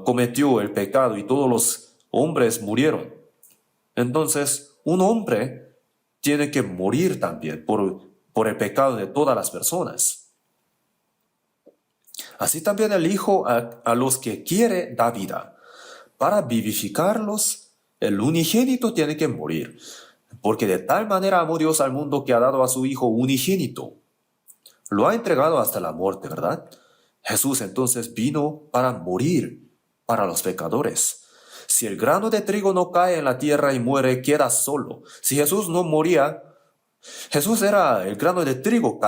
cometió el pecado y todos los hombres murieron. Entonces, un hombre tiene que morir también por el pecado de todas las personas. Así también el Hijo a los que quiere da vida. Para vivificarlos, el unigénito tiene que morir, porque de tal manera amó Dios al mundo que ha dado a su Hijo unigénito. Lo ha entregado hasta la muerte, ¿verdad? Jesús entonces vino para morir para los pecadores. Si el grano de trigo no cae en la tierra y muere, queda solo. Si Jesús no moría, Jesús era el grano de trigo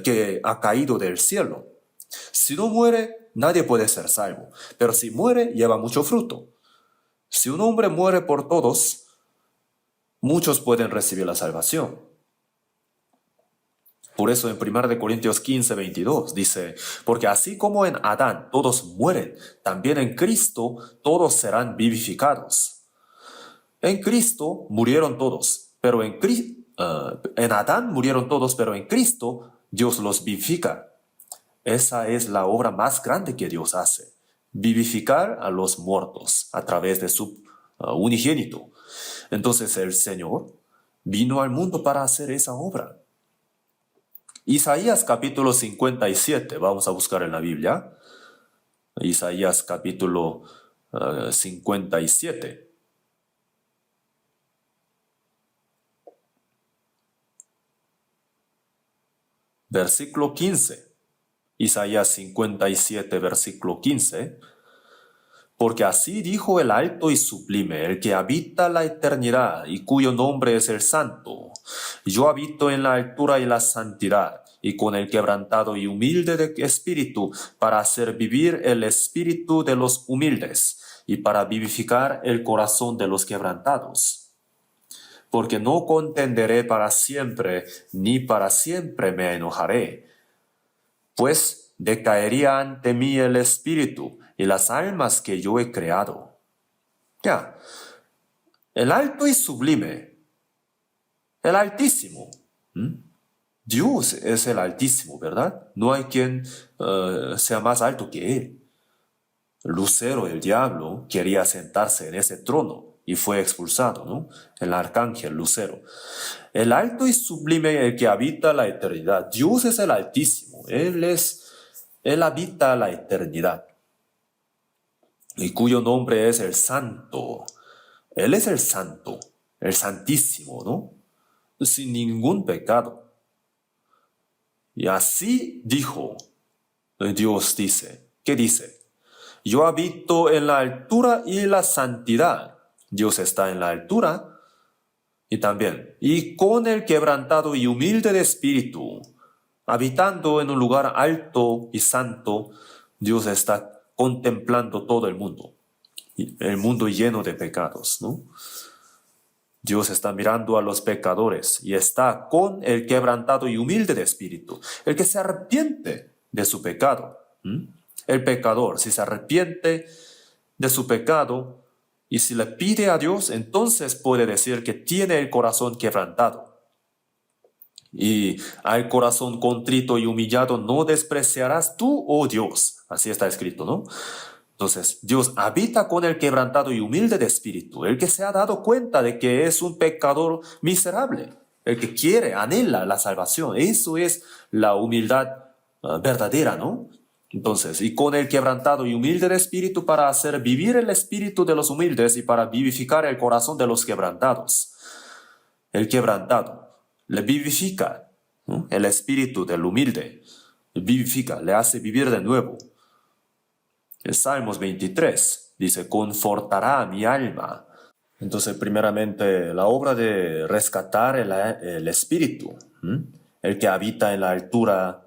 que ha caído del cielo. Si no muere, nadie puede ser salvo, pero si muere, lleva mucho fruto. Si un hombre muere por todos, muchos pueden recibir la salvación. Por eso en 1 Corintios 15:22 dice, porque así como en Adán todos mueren, también en Cristo todos serán vivificados. En Cristo murieron todos, pero en Adán murieron todos, pero en Cristo Dios los vivifica. Esa es la obra más grande que Dios hace, vivificar a los muertos a través de su unigénito. Entonces el Señor vino al mundo para hacer esa obra. Isaías capítulo 57, vamos a buscar en la Biblia. Isaías capítulo 57. Versículo 15. Isaías 57, versículo 15. Porque así dijo el alto y sublime, el que habita la eternidad y cuyo nombre es el Santo. Yo habito en la altura y la santidad, y con el quebrantado y humilde de espíritu, para hacer vivir el espíritu de los humildes, y para vivificar el corazón de los quebrantados. Porque no contenderé para siempre, ni para siempre me enojaré, pues decaería ante mí el espíritu y las almas que yo he creado. Ya, el alto y sublime, el Altísimo. Dios es el Altísimo, ¿verdad? No hay quien sea más alto que Él. Lucero, el diablo, quería sentarse en ese trono y fue expulsado, ¿no? El arcángel Lucero. El alto y sublime, el que habita la eternidad. Dios es el Altísimo. Él habita la eternidad. Y cuyo nombre es el Santo. Él es el Santo, el Santísimo, ¿no? Sin ningún pecado. Y así dijo, Dios dice, ¿qué dice? Yo habito en la altura y la santidad. Dios está en la altura y también, y con el quebrantado y humilde de espíritu, habitando en un lugar alto y santo, Dios está contemplando todo el mundo lleno de pecados, ¿no? Dios está mirando a los pecadores y está con el quebrantado y humilde de espíritu, el que se arrepiente de su pecado. El pecador, si se arrepiente de su pecado y si le pide a Dios, entonces puede decir que tiene el corazón quebrantado. Y al corazón contrito y humillado no despreciarás tú, oh Dios. Así está escrito, ¿no? Entonces, Dios habita con el quebrantado y humilde de espíritu, el que se ha dado cuenta de que es un pecador miserable, el que quiere, anhela la salvación. Eso es la humildad verdadera, ¿no? Entonces, y con el quebrantado y humilde de espíritu para hacer vivir el espíritu de los humildes y para vivificar el corazón de los quebrantados. El quebrantado le vivifica, ¿no? El espíritu del humilde vivifica, le hace vivir de nuevo. El Salmos 23 dice, confortará mi alma. Entonces, primeramente, la obra de rescatar el espíritu, el que habita en la altura,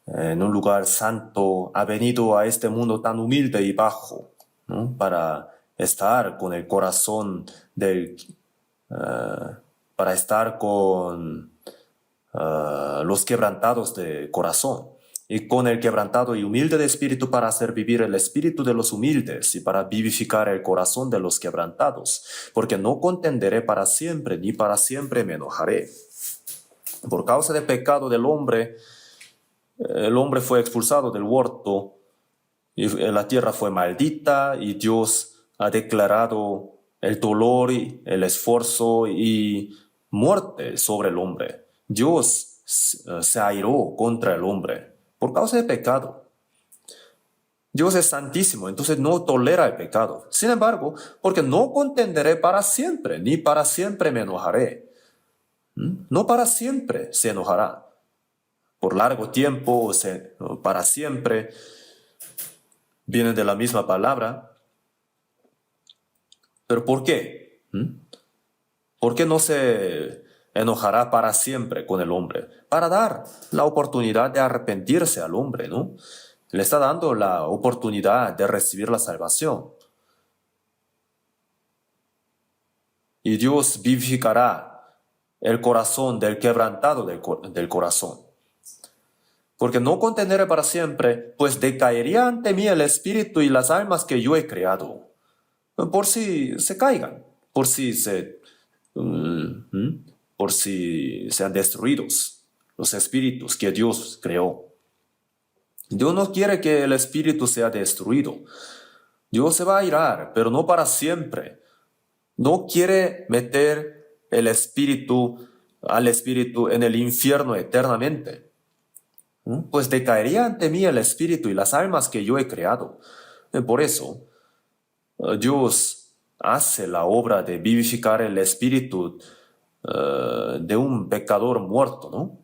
en un lugar santo, ha venido a este mundo tan humilde y bajo, ¿no? Para estar con el corazón para estar con los quebrantados de corazón. Y con el quebrantado y humilde de espíritu para hacer vivir el espíritu de los humildes y para vivificar el corazón de los quebrantados, porque no contenderé para siempre, ni para siempre me enojaré. Por causa del pecado del hombre, el hombre fue expulsado del huerto y la tierra fue maldita y Dios ha declarado el dolor y el esfuerzo y muerte sobre el hombre. Dios se airó contra el hombre por causa del pecado. Dios es santísimo, entonces no tolera el pecado. Sin embargo, porque no contenderé para siempre, ni para siempre me enojaré. No para siempre se enojará. Por largo tiempo, para siempre, viene de la misma palabra. ¿Pero por qué? ¿Por qué no se enojará para siempre con el hombre? Para dar la oportunidad de arrepentirse al hombre, ¿no? Le está dando la oportunidad de recibir la salvación. Y Dios vivificará el corazón del quebrantado del corazón. Porque no contenderé para siempre, pues decaería ante mí el espíritu y las almas que yo he creado. Por si se caigan, por si sean destruidos los espíritus que Dios creó. Dios no quiere que el espíritu sea destruido. Dios se va a irar, pero no para siempre. no quiere meter al espíritu en el infierno eternamente. Pues decaería ante mí el espíritu y las almas que yo he creado. Por eso, Dios hace la obra de vivificar el espíritu de un pecador muerto, ¿no?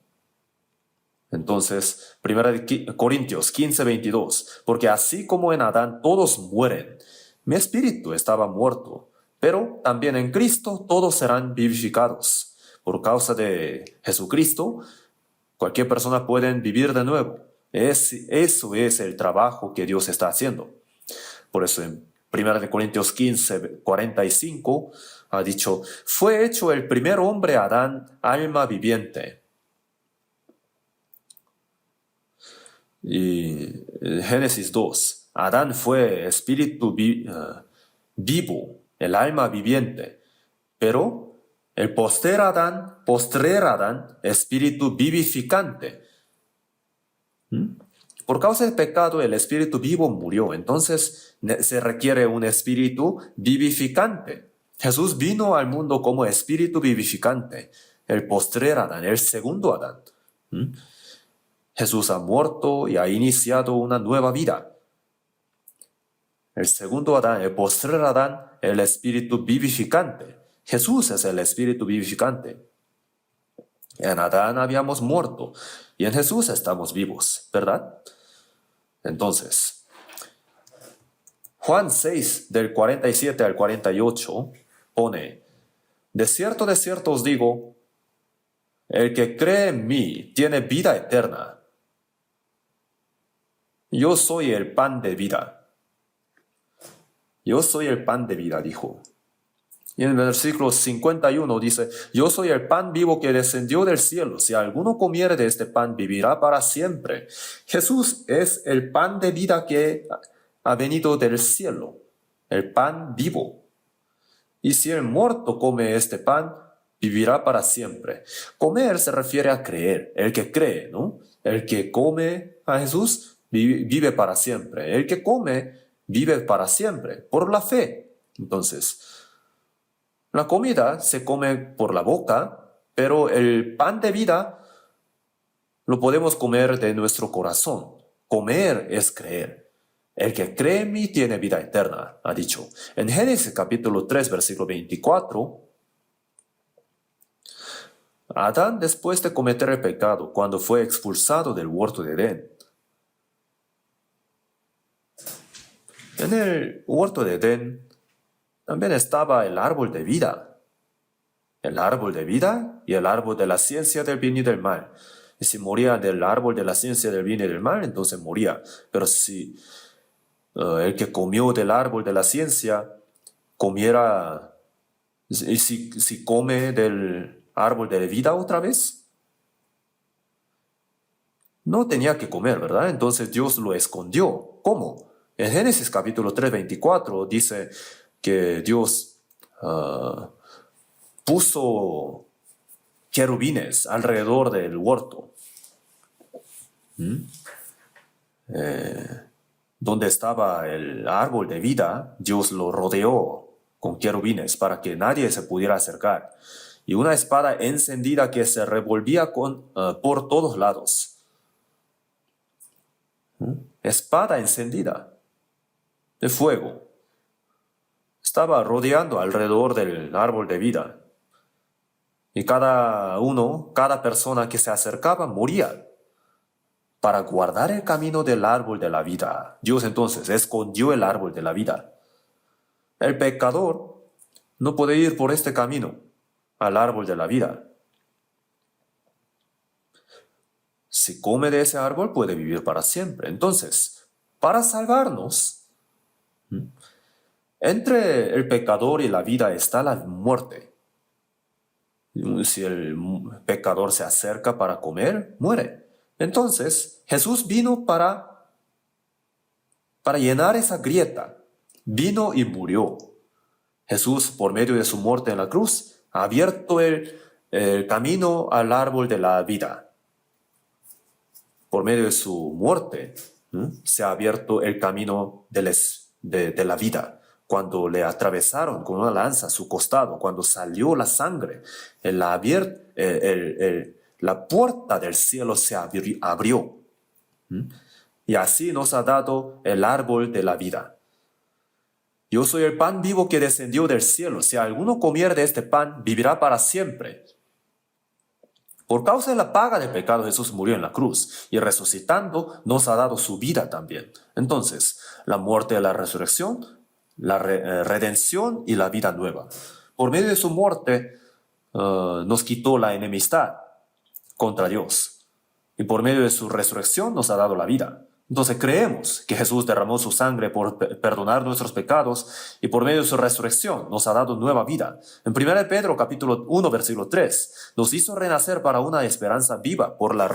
Entonces, 1 Corintios 15:22, porque así como en Adán todos mueren, mi espíritu estaba muerto, pero también en Cristo todos serán vivificados. Por causa de Jesucristo, cualquier persona puede vivir de nuevo. Eso es el trabajo que Dios está haciendo. Por eso en 1 Corintios 15:45 ha dicho, fue hecho el primer hombre Adán, alma viviente. Y Génesis 2, Adán fue espíritu vivo, el alma viviente, pero el postrer Adán, espíritu vivificante. Por causa del pecado, el espíritu vivo murió, entonces se requiere un espíritu vivificante. Jesús vino al mundo como espíritu vivificante, el postrer Adán, el segundo Adán. Jesús ha muerto y ha iniciado una nueva vida. El segundo Adán, el postrer Adán, el espíritu vivificante. Jesús es el espíritu vivificante. En Adán habíamos muerto y en Jesús estamos vivos, ¿verdad? Entonces, Juan 6, del 47 al 48, pone, de cierto os digo, el que cree en mí tiene vida eterna. Yo soy el pan de vida. Yo soy el pan de vida, dijo. Y en el versículo 51 dice, yo soy el pan vivo que descendió del cielo. Si alguno comiere de este pan, vivirá para siempre. Jesús es el pan de vida que ha venido del cielo, el pan vivo. Y si el muerto come este pan, vivirá para siempre. Comer se refiere a creer, el que cree, ¿no? El que come a Jesús vive para siempre. El que come vive para siempre, por la fe. Entonces, la comida se come por la boca, pero el pan de vida lo podemos comer de nuestro corazón. Comer es creer. El que cree en mí tiene vida eterna, ha dicho. En Génesis capítulo 3, versículo 24, Adán, después de cometer el pecado, cuando fue expulsado del huerto de Edén, en el huerto de Edén también estaba el árbol de vida. El árbol de vida y el árbol de la ciencia del bien y del mal. Y si moría del árbol de la ciencia del bien y del mal, entonces moría. Pero si el que comió del árbol de la ciencia comiera, y si come del árbol de la vida otra vez, no tenía que comer, ¿verdad? Entonces Dios lo escondió. ¿Cómo? En Génesis capítulo 3, 24 dice que Dios puso querubines alrededor del huerto. Donde estaba el árbol de vida, Dios lo rodeó con querubines para que nadie se pudiera acercar. Y una espada encendida que se revolvía por todos lados. Espada encendida de fuego. Estaba rodeando alrededor del árbol de vida. Y cada persona que se acercaba moría. Para guardar el camino del árbol de la vida, Dios entonces escondió el árbol de la vida. El pecador no puede ir por este camino al árbol de la vida. Si come de ese árbol puede vivir para siempre. Entonces, para salvarnos, entre el pecador y la vida está la muerte. Si el pecador se acerca para comer, muere. Entonces, Jesús vino para llenar esa grieta. Vino y murió. Jesús, por medio de su muerte en la cruz, ha abierto el camino al árbol de la vida. Por medio de su muerte, se ha abierto el camino de la vida. cuando le atravesaron con una lanza su costado, cuando salió la sangre, la puerta del cielo se abrió. Y así nos ha dado el árbol de la vida. Yo soy el pan vivo que descendió del cielo. Si alguno comiere de este pan, vivirá para siempre. Por causa de la paga del pecado, Jesús murió en la cruz y resucitando nos ha dado su vida también. Entonces, la muerte y la resurrección, la redención y la vida nueva. Por medio de su muerte nos quitó la enemistad contra Dios y por medio de su resurrección nos ha dado la vida. Entonces creemos que Jesús derramó su sangre por perdonar nuestros pecados y por medio de su resurrección nos ha dado nueva vida. En 1 Pedro capítulo 1 versículo 3 nos hizo renacer para una esperanza viva por la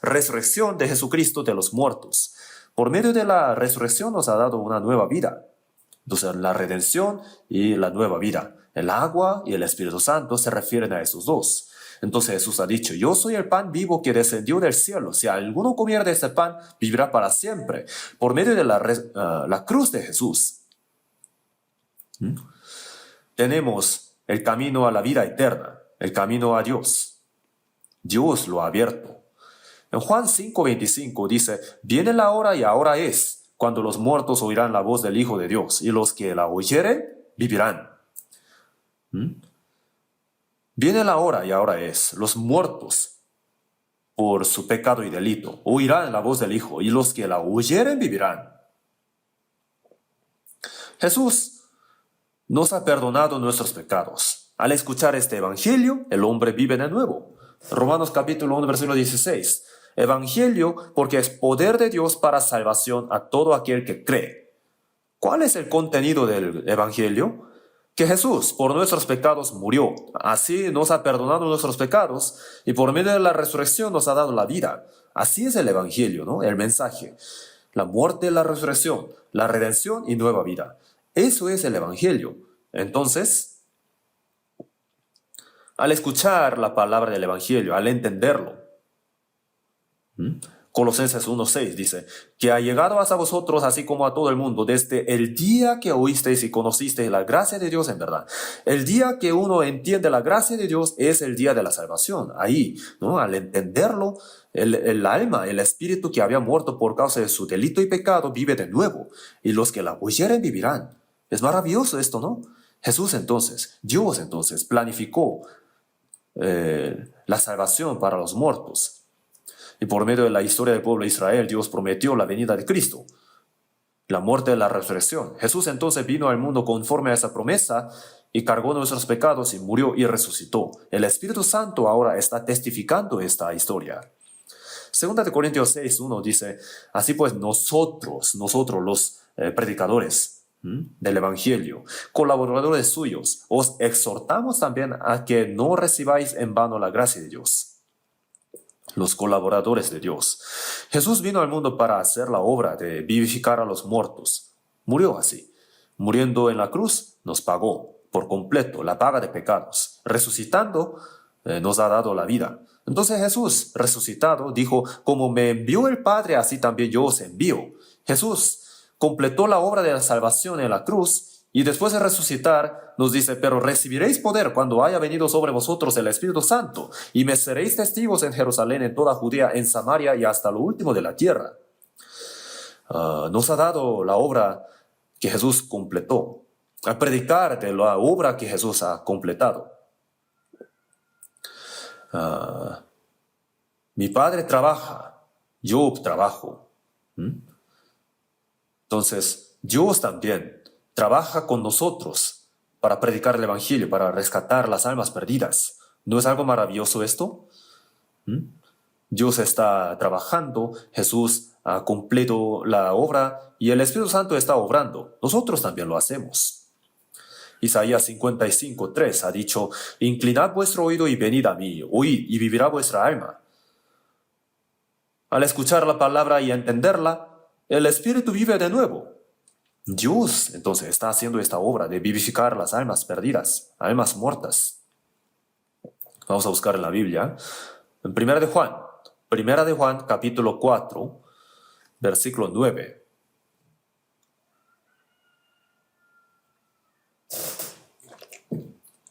resurrección de Jesucristo de los muertos. Por medio de la resurrección nos ha dado una nueva vida. Entonces la redención y la nueva vida. El agua y el Espíritu Santo se refieren a esos dos. Entonces Jesús ha dicho, yo soy el pan vivo que descendió del cielo. Si alguno comiere de este pan, vivirá para siempre. Por medio de la cruz de Jesús, tenemos el camino a la vida eterna, el camino a Dios. Dios lo ha abierto. En Juan 5:25 dice, viene la hora y ahora es, cuando los muertos oirán la voz del Hijo de Dios, y los que la oyeren, vivirán. Viene la hora y ahora es, los muertos por su pecado y delito oirán la voz del Hijo, y los que la oyeren vivirán. Jesús nos ha perdonado nuestros pecados. Al escuchar este evangelio, el hombre vive de nuevo. Romanos capítulo 1, versículo 16. Evangelio porque es poder de Dios para salvación a todo aquel que cree. ¿Cuál es el contenido del evangelio? Que Jesús por nuestros pecados murió, así nos ha perdonado nuestros pecados y por medio de la resurrección nos ha dado la vida. Así es el evangelio, ¿no? El mensaje. La muerte, la resurrección, la redención y nueva vida. Eso es el evangelio. Entonces, al escuchar la palabra del evangelio, al entenderlo, Colosenses 1:6 dice, que ha llegado hasta vosotros así como a todo el mundo desde el día que oísteis y conocisteis la gracia de Dios en verdad. El día que uno entiende la gracia de Dios es el día de la salvación. Ahí, ¿no? Al entenderlo, el alma, el espíritu que había muerto por causa de su delito y pecado vive de nuevo y los que la oyeren vivirán. Es maravilloso esto, ¿no? Jesús entonces, Dios entonces planificó la salvación para los muertos. Y por medio de la historia del pueblo de Israel, Dios prometió la venida de Cristo, la muerte y la resurrección. Jesús entonces vino al mundo conforme a esa promesa y cargó nuestros pecados y murió y resucitó. El Espíritu Santo ahora está testificando esta historia. 2 Corintios 6:1 dice, así pues nosotros los predicadores del Evangelio, colaboradores suyos, os exhortamos también a que no recibáis en vano la gracia de Dios. Los colaboradores de Dios. Jesús vino al mundo para hacer la obra de vivificar a los muertos. Murió así. Muriendo en la cruz, nos pagó por completo la paga de pecados. Resucitando, nos ha dado la vida. Entonces Jesús, resucitado, dijo, como me envió el Padre, así también yo os envío. Jesús completó la obra de la salvación en la cruz y después de resucitar nos dice, pero recibiréis poder cuando haya venido sobre vosotros el Espíritu Santo y me seréis testigos en Jerusalén, en toda Judea, en Samaria y hasta lo último de la tierra. Nos ha dado la obra que Jesús completó, a predicar de la obra que Jesús ha completado. Mi Padre trabaja, yo trabajo. Entonces, Dios también trabaja con nosotros para predicar el Evangelio, para rescatar las almas perdidas. ¿No es algo maravilloso esto? Dios está trabajando, Jesús ha completado la obra y el Espíritu Santo está obrando. Nosotros también lo hacemos. Isaías 55:3 ha dicho, inclinad vuestro oído y venid a mí, oíd y vivirá vuestra alma. Al escuchar la palabra y entenderla, el Espíritu vive de nuevo. Dios entonces está haciendo esta obra de vivificar las almas perdidas, almas muertas. Vamos a buscar en la Biblia. En Primera de Juan, capítulo 4, versículo 9.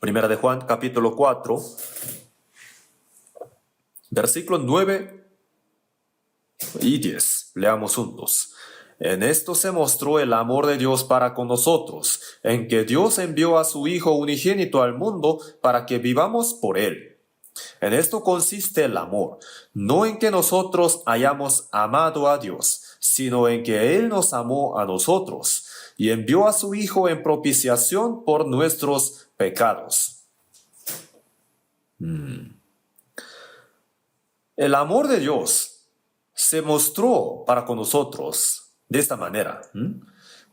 Primera de Juan, capítulo 4, versículos 9 y 10. Leamos juntos. En esto se mostró el amor de Dios para con nosotros, en que Dios envió a su Hijo unigénito al mundo para que vivamos por Él. En esto consiste el amor, no en que nosotros hayamos amado a Dios, sino en que Él nos amó a nosotros y envió a su Hijo en propiciación por nuestros pecados. El amor de Dios se mostró para con nosotros de esta manera,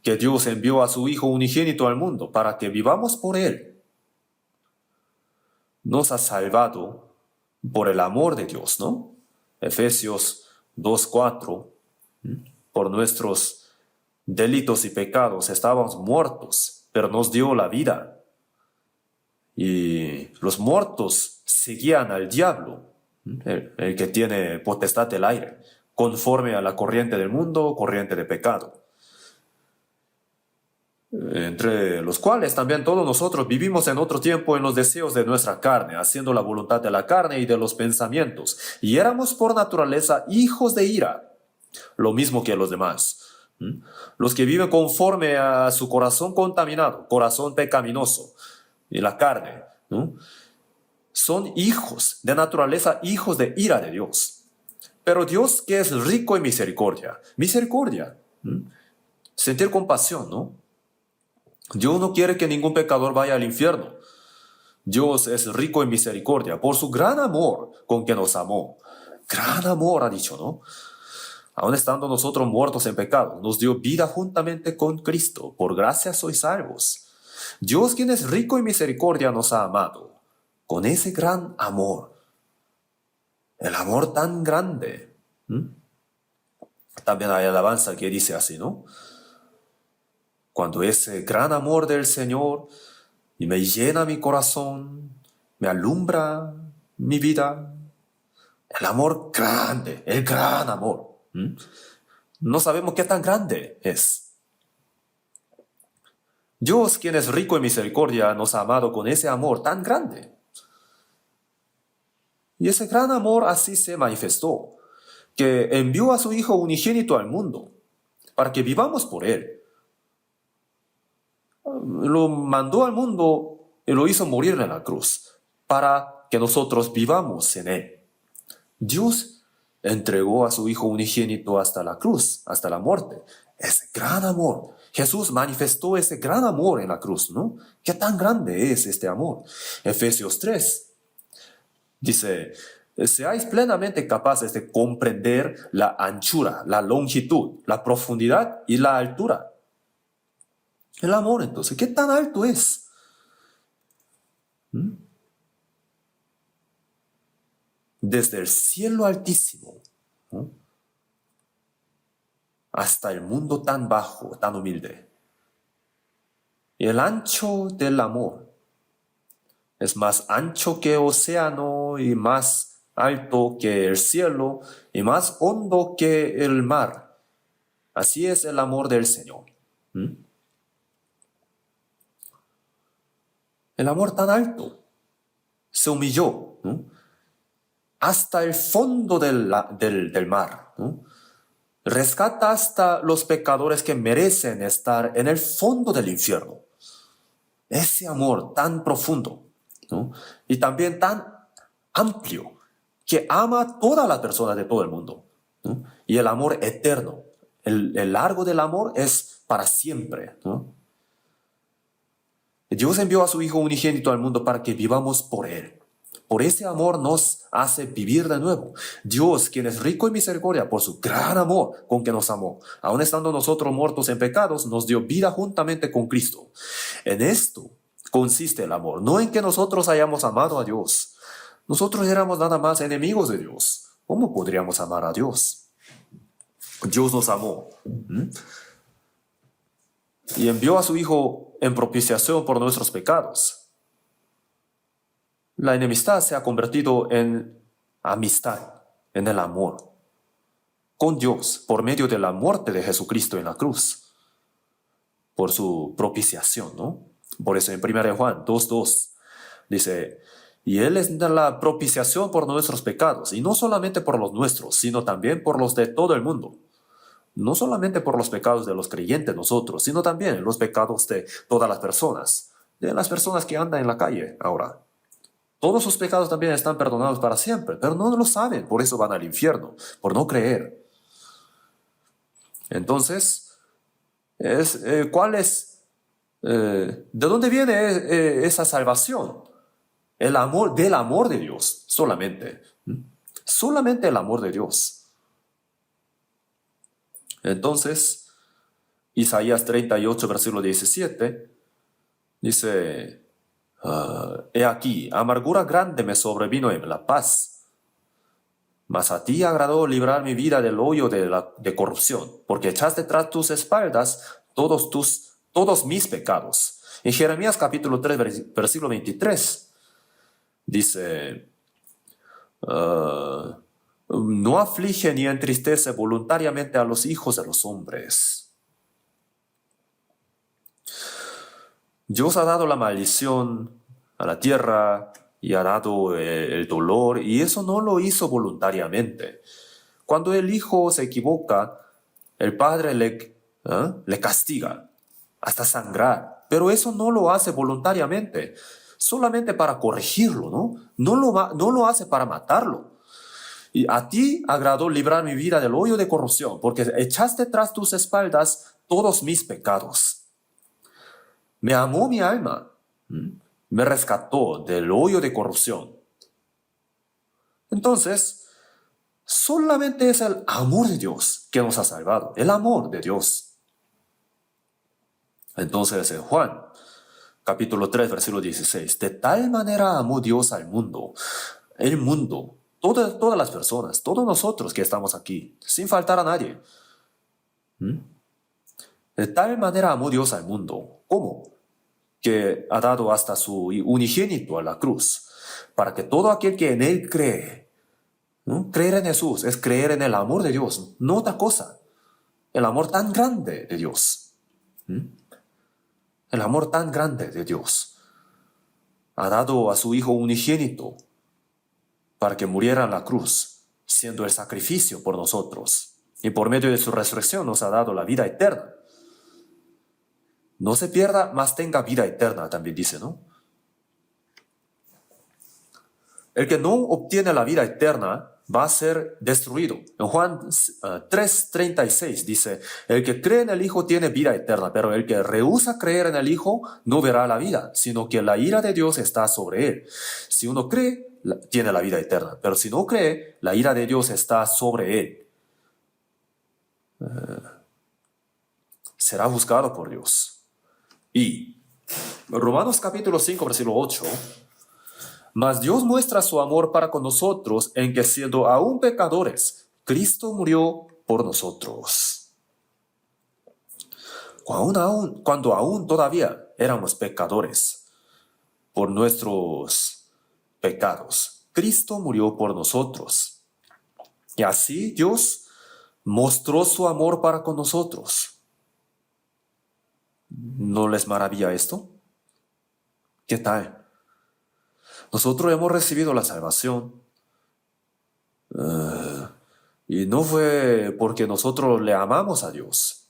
que Dios envió a su Hijo unigénito al mundo para que vivamos por Él. Nos ha salvado por el amor de Dios, ¿no? Efesios 2:4, por nuestros delitos y pecados estábamos muertos, pero nos dio la vida. Y los muertos seguían al diablo, el que tiene potestad del aire, conforme a la corriente del mundo, corriente de pecado, entre los cuales también todos nosotros vivimos en otro tiempo en los deseos de nuestra carne, haciendo la voluntad de la carne y de los pensamientos, y éramos por naturaleza hijos de ira, lo mismo que los demás. Los que viven conforme a su corazón contaminado, corazón pecaminoso, y la carne, ¿no? Son hijos de naturaleza, hijos de ira de Dios. Pero Dios, que es rico en misericordia, sentir compasión, ¿no? Dios no quiere que ningún pecador vaya al infierno. Dios es rico en misericordia por su gran amor con que nos amó. Gran amor, ha dicho, ¿no? Aun estando nosotros muertos en pecado, nos dio vida juntamente con Cristo. Por gracia sois salvos. Dios, quien es rico en misericordia, nos ha amado con ese gran amor. El amor tan grande. También hay alabanza que dice así, ¿no? Cuando ese gran amor del Señor y me llena mi corazón, me alumbra mi vida. El amor grande, el gran amor. No sabemos qué tan grande es. Dios, quien es rico en misericordia, nos ha amado con ese amor tan grande. Y ese gran amor así se manifestó, que envió a su Hijo unigénito al mundo, para que vivamos por Él. Lo mandó al mundo y lo hizo morir en la cruz, para que nosotros vivamos en Él. Dios entregó a su Hijo unigénito hasta la cruz, hasta la muerte. Ese gran amor. Jesús manifestó ese gran amor en la cruz, ¿no? ¿Qué tan grande es este amor? Efesios 3 dice, seáis plenamente capaces de comprender la anchura, la longitud, la profundidad y la altura. El amor, entonces, ¿qué tan alto es? Desde el cielo altísimo, ¿no?, hasta el mundo tan bajo, tan humilde. Y el ancho del amor es más ancho que el océano y más alto que el cielo y más hondo que el mar. Así es el amor del Señor. El amor tan alto se humilló, ¿no?, hasta el fondo del mar, ¿no? Rescata hasta los pecadores que merecen estar en el fondo del infierno. Ese amor tan profundo, ¿no?, y también tan amplio, que ama a todas las personas de todo el mundo, ¿no? Y el amor eterno, el largo del amor es para siempre, ¿no? Dios envió a su Hijo unigénito al mundo para que vivamos por Él. Por ese amor nos hace vivir de nuevo. Dios, quien es rico en misericordia, por su gran amor con que nos amó, aun estando nosotros muertos en pecados, nos dio vida juntamente con Cristo. En esto consiste el amor, no en que nosotros hayamos amado a Dios. Nosotros éramos nada más enemigos de Dios. ¿Cómo podríamos amar a Dios? Dios nos amó y envió a su Hijo en propiciación por nuestros pecados. La enemistad se ha convertido en amistad, en el amor con Dios por medio de la muerte de Jesucristo en la cruz, por su propiciación, ¿no? Por eso en 1 Juan 2:2 Dice, y Él es la propiciación por nuestros pecados, y no solamente por los nuestros, sino también por los de todo el mundo. No solamente por los pecados de los creyentes nosotros, sino también los pecados de todas las personas, de las personas que andan en la calle ahora. Todos sus pecados también están perdonados para siempre, pero no lo saben, por eso van al infierno, por no creer. Entonces, ¿cuál es, de dónde viene esa salvación? El amor, del amor de Dios, solamente. Solamente el amor de Dios. Entonces, Isaías 38, versículo 17, dice, he aquí, amargura grande me sobrevino en la paz, mas a ti agradó librar mi vida del hoyo de corrupción, porque echaste tras tus espaldas todos mis pecados. En Jeremías capítulo 3, versículo 23, dice, no aflige ni entristece voluntariamente a los hijos de los hombres. Dios ha dado la maldición a la tierra y ha dado el dolor, y eso no lo hizo voluntariamente. Cuando el hijo se equivoca, el padre le castiga hasta sangrar, pero eso no lo hace voluntariamente, solamente para corregirlo, ¿no? No lo hace para matarlo. Y a ti agradó librar mi vida del hoyo de corrupción, porque echaste tras tus espaldas todos mis pecados. Me amó mi alma, me rescató del hoyo de corrupción. Entonces, solamente es el amor de Dios que nos ha salvado, el amor de Dios. Entonces, en Juan, capítulo 3, versículo 16, de tal manera amó Dios al mundo, el mundo, todas las personas, todos nosotros que estamos aquí, sin faltar a nadie. De tal manera amó Dios al mundo. ¿Cómo? Que ha dado hasta su unigénito a la cruz, para que todo aquel que en Él cree, ¿no? Creer en Jesús es creer en el amor de Dios, no otra cosa. El amor tan grande de Dios. El amor tan grande de Dios. Ha dado a su Hijo unigénito para que muriera en la cruz, siendo el sacrificio por nosotros. Y por medio de su resurrección nos ha dado la vida eterna. No se pierda, mas tenga vida eterna, también dice, ¿no? El que no obtiene la vida eterna va a ser destruido. En Juan 3:36 dice, el que cree en el Hijo tiene vida eterna, pero el que rehúsa creer en el Hijo no verá la vida, sino que la ira de Dios está sobre él. Si uno cree, tiene la vida eterna, pero si no cree, la ira de Dios está sobre él. Será juzgado por Dios. Y Romanos capítulo 5, versículo 8, mas Dios muestra su amor para con nosotros en que siendo aún pecadores, Cristo murió por nosotros. Cuando aún todavía éramos pecadores, por nuestros pecados, Cristo murió por nosotros. Y así Dios mostró su amor para con nosotros. ¿No les maravilla esto? ¿Qué tal? Nosotros hemos recibido la salvación y no fue porque nosotros le amamos a Dios.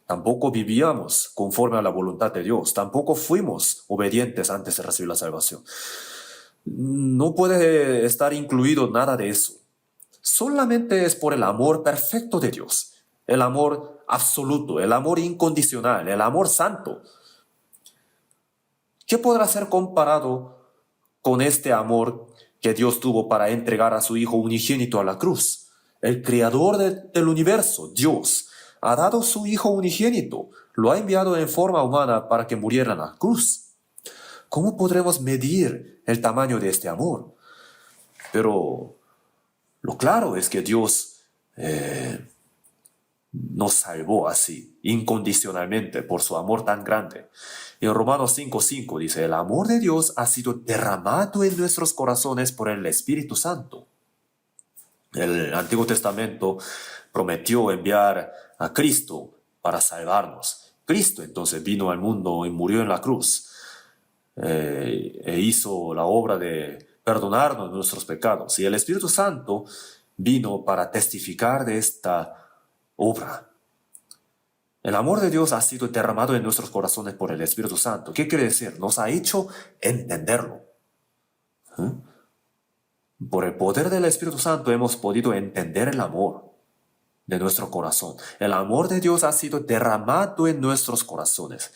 Tampoco vivíamos conforme a la voluntad de Dios. Tampoco fuimos obedientes antes de recibir la salvación. No puede estar incluido nada de eso. Solamente es por el amor perfecto de Dios. El amor absoluto, el amor incondicional, el amor santo. ¿Qué podrá ser comparado con este amor que Dios tuvo para entregar a su Hijo unigénito a la cruz? El creador del universo, Dios, ha dado su Hijo unigénito, lo ha enviado en forma humana para que muriera en la cruz. ¿Cómo podremos medir el tamaño de este amor? Pero lo claro es que Dios nos salvó así, incondicionalmente, por su amor tan grande. En Romanos 5:5 dice, el amor de Dios ha sido derramado en nuestros corazones por el Espíritu Santo. El Antiguo Testamento prometió enviar a Cristo para salvarnos. Cristo entonces vino al mundo y murió en la cruz. e hizo la obra de perdonarnos nuestros pecados. Y el Espíritu Santo vino para testificar de esta obra. El amor de Dios ha sido derramado en nuestros corazones por el Espíritu Santo. ¿Qué quiere decir? Nos ha hecho entenderlo. Por el poder del Espíritu Santo hemos podido entender el amor de nuestro corazón. El amor de Dios ha sido derramado en nuestros corazones.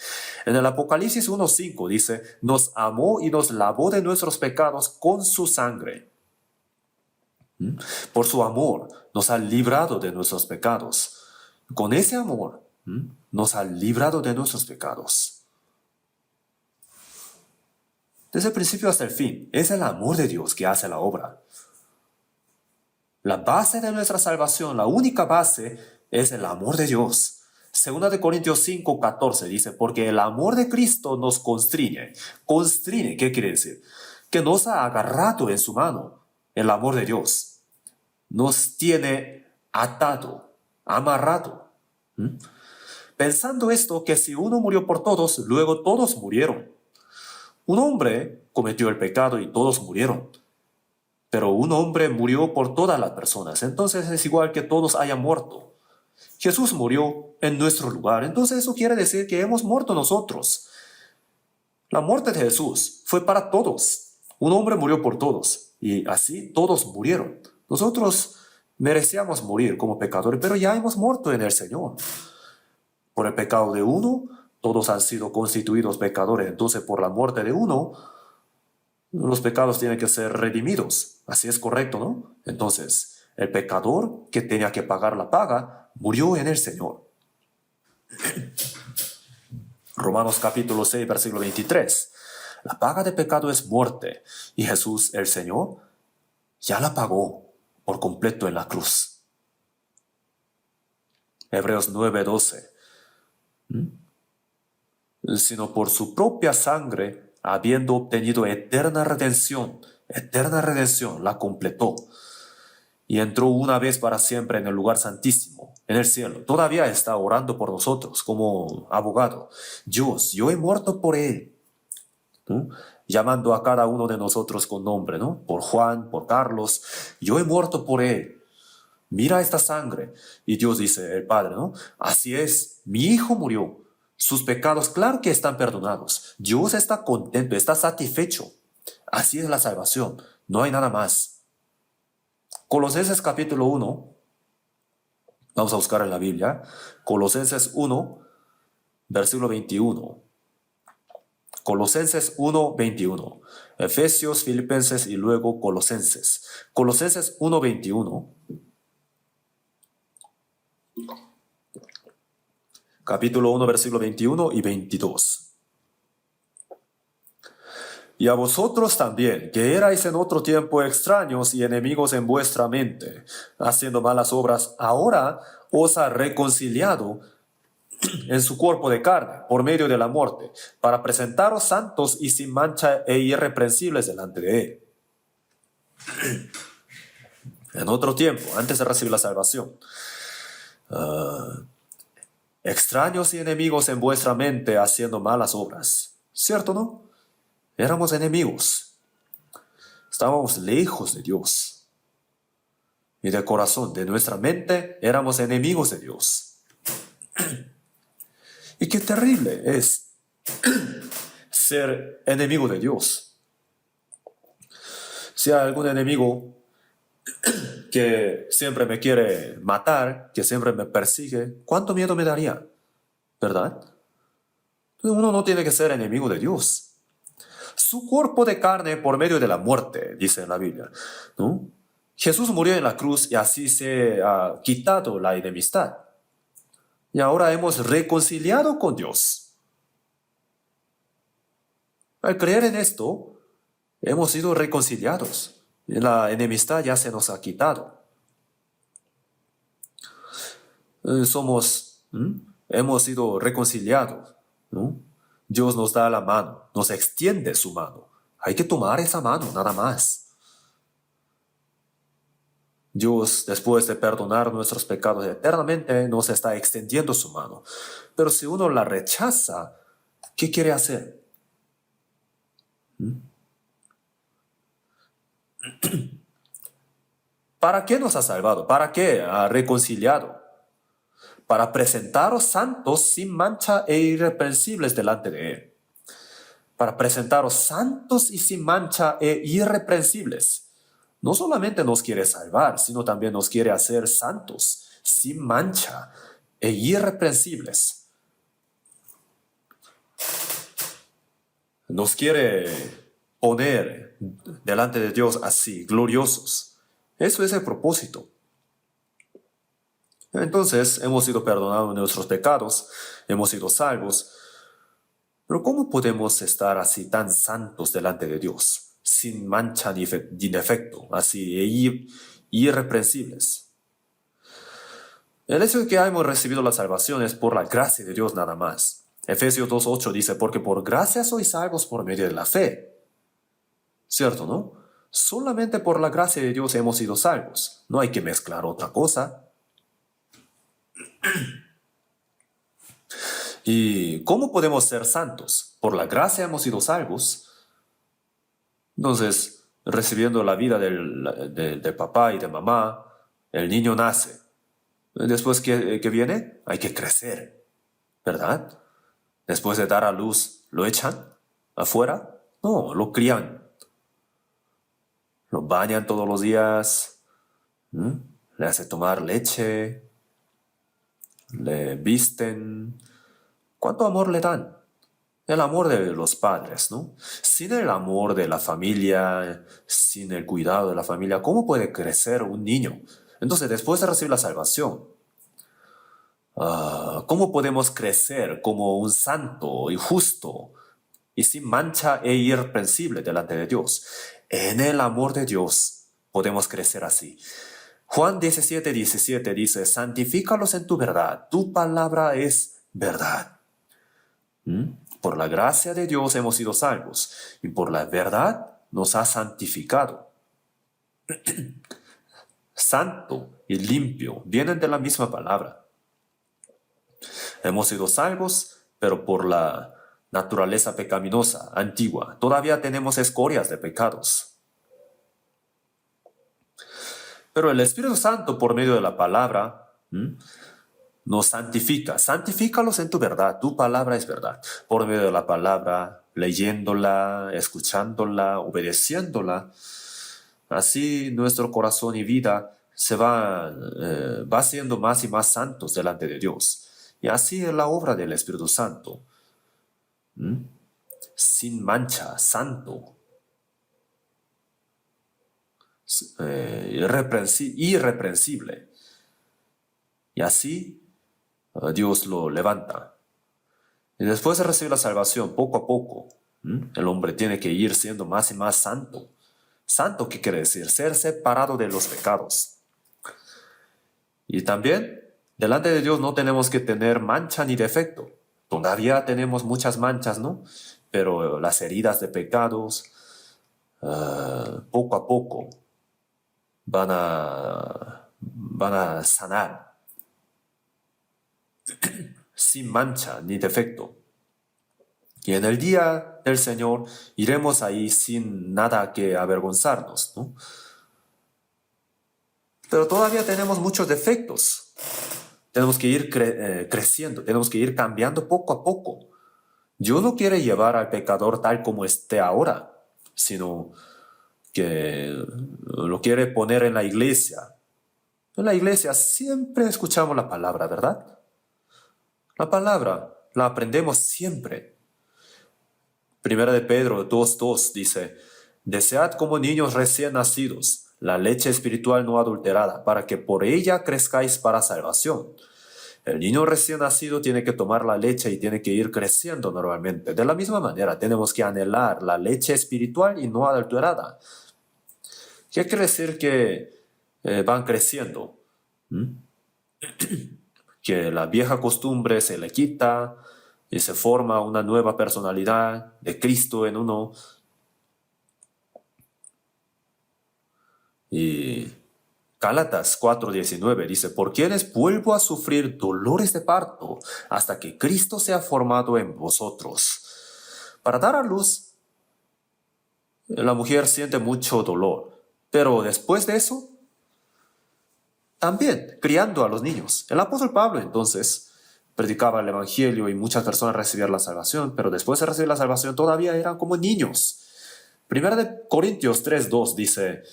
En el Apocalipsis 1:5 dice, nos amó y nos lavó de nuestros pecados con su sangre. Por su amor nos ha librado de nuestros pecados. Con ese amor nos ha librado de nuestros pecados. Desde el principio hasta el fin, es el amor de Dios que hace la obra. La base de nuestra salvación, la única base, es el amor de Dios. 2 Corintios 5:14 dice, porque el amor de Cristo nos constriñe. Constriñe, ¿qué quiere decir? Que nos ha agarrado en su mano el amor de Dios. Nos tiene atado, amarrado. Pensando esto, que si uno murió por todos, luego todos murieron. Un hombre cometió el pecado y todos murieron. Pero un hombre murió por todas las personas, entonces es igual que todos hayan muerto. Jesús murió en nuestro lugar, entonces eso quiere decir que hemos muerto nosotros. La muerte de Jesús fue para todos. Un hombre murió por todos, y así todos murieron. Nosotros merecíamos morir como pecadores, pero ya hemos muerto en el Señor. Por el pecado de uno, todos han sido constituidos pecadores, entonces por la muerte de uno, los pecados tienen que ser redimidos. Así es correcto, ¿no? Entonces, el pecador que tenía que pagar la paga, murió en el Señor. Romanos capítulo 6, versículo 23. La paga de pecado es muerte, y Jesús, el Señor, ya la pagó por completo en la cruz. Hebreos 9:12. Sino por su propia sangre, habiendo obtenido eterna redención, la completó. Y entró una vez para siempre en el lugar santísimo, en el cielo. Todavía está orando por nosotros como abogado. Dios, yo he muerto por él. Llamando a cada uno de nosotros con nombre, ¿no? Por Juan, por Carlos. Yo he muerto por él. Mira esta sangre. Y Dios dice, el Padre, ¿no? Así es, mi hijo murió. Sus pecados, claro que están perdonados. Dios está contento, está satisfecho. Así es la salvación. No hay nada más. Colosenses capítulo 1. Vamos a buscar en la Biblia. Colosenses 1, versículo 21. Colosenses 1, 21. Efesios, Filipenses y luego Colosenses. Colosenses 1, 21. Capítulo 1, versículo 21 y 22. Y a vosotros también, que erais en otro tiempo extraños y enemigos en vuestra mente, haciendo malas obras, ahora os ha reconciliado en su cuerpo de carne, por medio de la muerte, para presentaros santos y sin mancha e irreprensibles delante de él. En otro tiempo, antes de recibir la salvación, extraños y enemigos en vuestra mente haciendo malas obras. ¿Cierto, no? Éramos enemigos. Estábamos lejos de Dios. Y de corazón, de nuestra mente, éramos enemigos de Dios. Y qué terrible es ser enemigo de Dios. Si hay algún enemigo que siempre me quiere matar, que siempre me persigue, ¿cuánto miedo me daría? ¿Verdad? Uno no tiene que ser enemigo de Dios. Su cuerpo de carne por medio de la muerte, dice en la Biblia, ¿no? Jesús murió en la cruz y así se ha quitado la enemistad. Y ahora hemos reconciliado con Dios. Al creer en esto, hemos sido reconciliados. Y la enemistad ya se nos ha quitado. Hemos sido reconciliados, ¿no? Dios nos da la mano, nos extiende su mano. Hay que tomar esa mano, nada más. Dios, después de perdonar nuestros pecados eternamente, nos está extendiendo su mano. Pero si uno la rechaza, ¿qué quiere hacer? ¿Para qué nos ha salvado? ¿Para qué ha reconciliado? Para presentaros santos sin mancha e irreprensibles delante de Él. Para presentaros santos y sin mancha e irreprensibles. No solamente nos quiere salvar, sino también nos quiere hacer santos, sin mancha e irreprensibles. Nos quiere poner delante de Dios así, gloriosos. Eso es el propósito. Entonces, hemos sido perdonados de nuestros pecados, hemos sido salvos. Pero ¿cómo podemos estar así tan santos delante de Dios, sin mancha ni defecto, así irreprensibles? El hecho de que hayamos recibido la salvación es por la gracia de Dios nada más. Efesios 2:8 dice, porque por gracia sois salvos por medio de la fe. ¿Cierto, no? Solamente por la gracia de Dios hemos sido salvos. No hay que mezclar otra cosa. ¿Y cómo podemos ser santos? Por la gracia hemos sido salvos. Entonces, recibiendo la vida del papá y de mamá, el niño nace. Después que viene, hay que crecer, ¿verdad? Después de dar a luz, ¿lo echan afuera? No, lo crían. Lo bañan todos los días, le hacen tomar leche, le visten. ¿Cuánto amor le dan? El amor de los padres, ¿no? Sin el amor de la familia, sin el cuidado de la familia, ¿cómo puede crecer un niño? Entonces, después de recibir la salvación, ¿cómo podemos crecer como un santo y justo y sin mancha e irreprensible delante de Dios? En el amor de Dios podemos crecer así. Juan 17:17 dice, santifícalos en tu verdad, tu palabra es verdad. Por la gracia de Dios hemos sido salvos y por la verdad nos ha santificado. Santo y limpio vienen de la misma palabra. Hemos sido salvos, pero por la naturaleza pecaminosa, antigua, todavía tenemos escorias de pecados. Pero el Espíritu Santo, por medio de la palabra, nos santifica. Santifícalos en tu verdad. Tu palabra es verdad. Por medio de la palabra, leyéndola, escuchándola, obedeciéndola. Así nuestro corazón y vida se va siendo más y más santos delante de Dios. Y así es la obra del Espíritu Santo. Sin mancha, santo. Irreprensible. Y así Dios lo levanta. Y después de recibir la salvación, poco a poco, el hombre tiene que ir siendo más y más santo. Santo, ¿qué quiere decir? Ser separado de los pecados. Y también, delante de Dios no tenemos que tener mancha ni defecto. Todavía tenemos muchas manchas, ¿no? Pero las heridas de pecados, poco a poco, van a sanar. Sin mancha ni defecto. Y en el día del Señor iremos ahí sin nada que avergonzarnos, ¿no? Pero todavía tenemos muchos defectos. Tenemos que ir creciendo, tenemos que ir cambiando poco a poco. Dios no quiere llevar al pecador tal como esté ahora, sino que lo quiere poner en la iglesia. En la iglesia siempre escuchamos la palabra, ¿verdad? La palabra la aprendemos siempre. Primera de Pedro 2:2 dice, desead como niños recién nacidos la leche espiritual no adulterada, para que por ella crezcáis para salvación. El niño recién nacido tiene que tomar la leche y tiene que ir creciendo normalmente. De la misma manera, tenemos que anhelar la leche espiritual y no adulterada. ¿Qué quiere decir que van creciendo? Que la vieja costumbre se le quita y se forma una nueva personalidad de Cristo en uno. Y Gálatas 4:19 dice, por quienes vuelvo a sufrir dolores de parto hasta que Cristo sea formado en vosotros. Para dar a luz La mujer siente mucho dolor, pero después de eso, también criando a los niños. El apóstol Pablo entonces predicaba el evangelio y muchas personas recibían la salvación, pero después de recibir la salvación todavía eran como niños. Primera de Corintios 3:2 dice,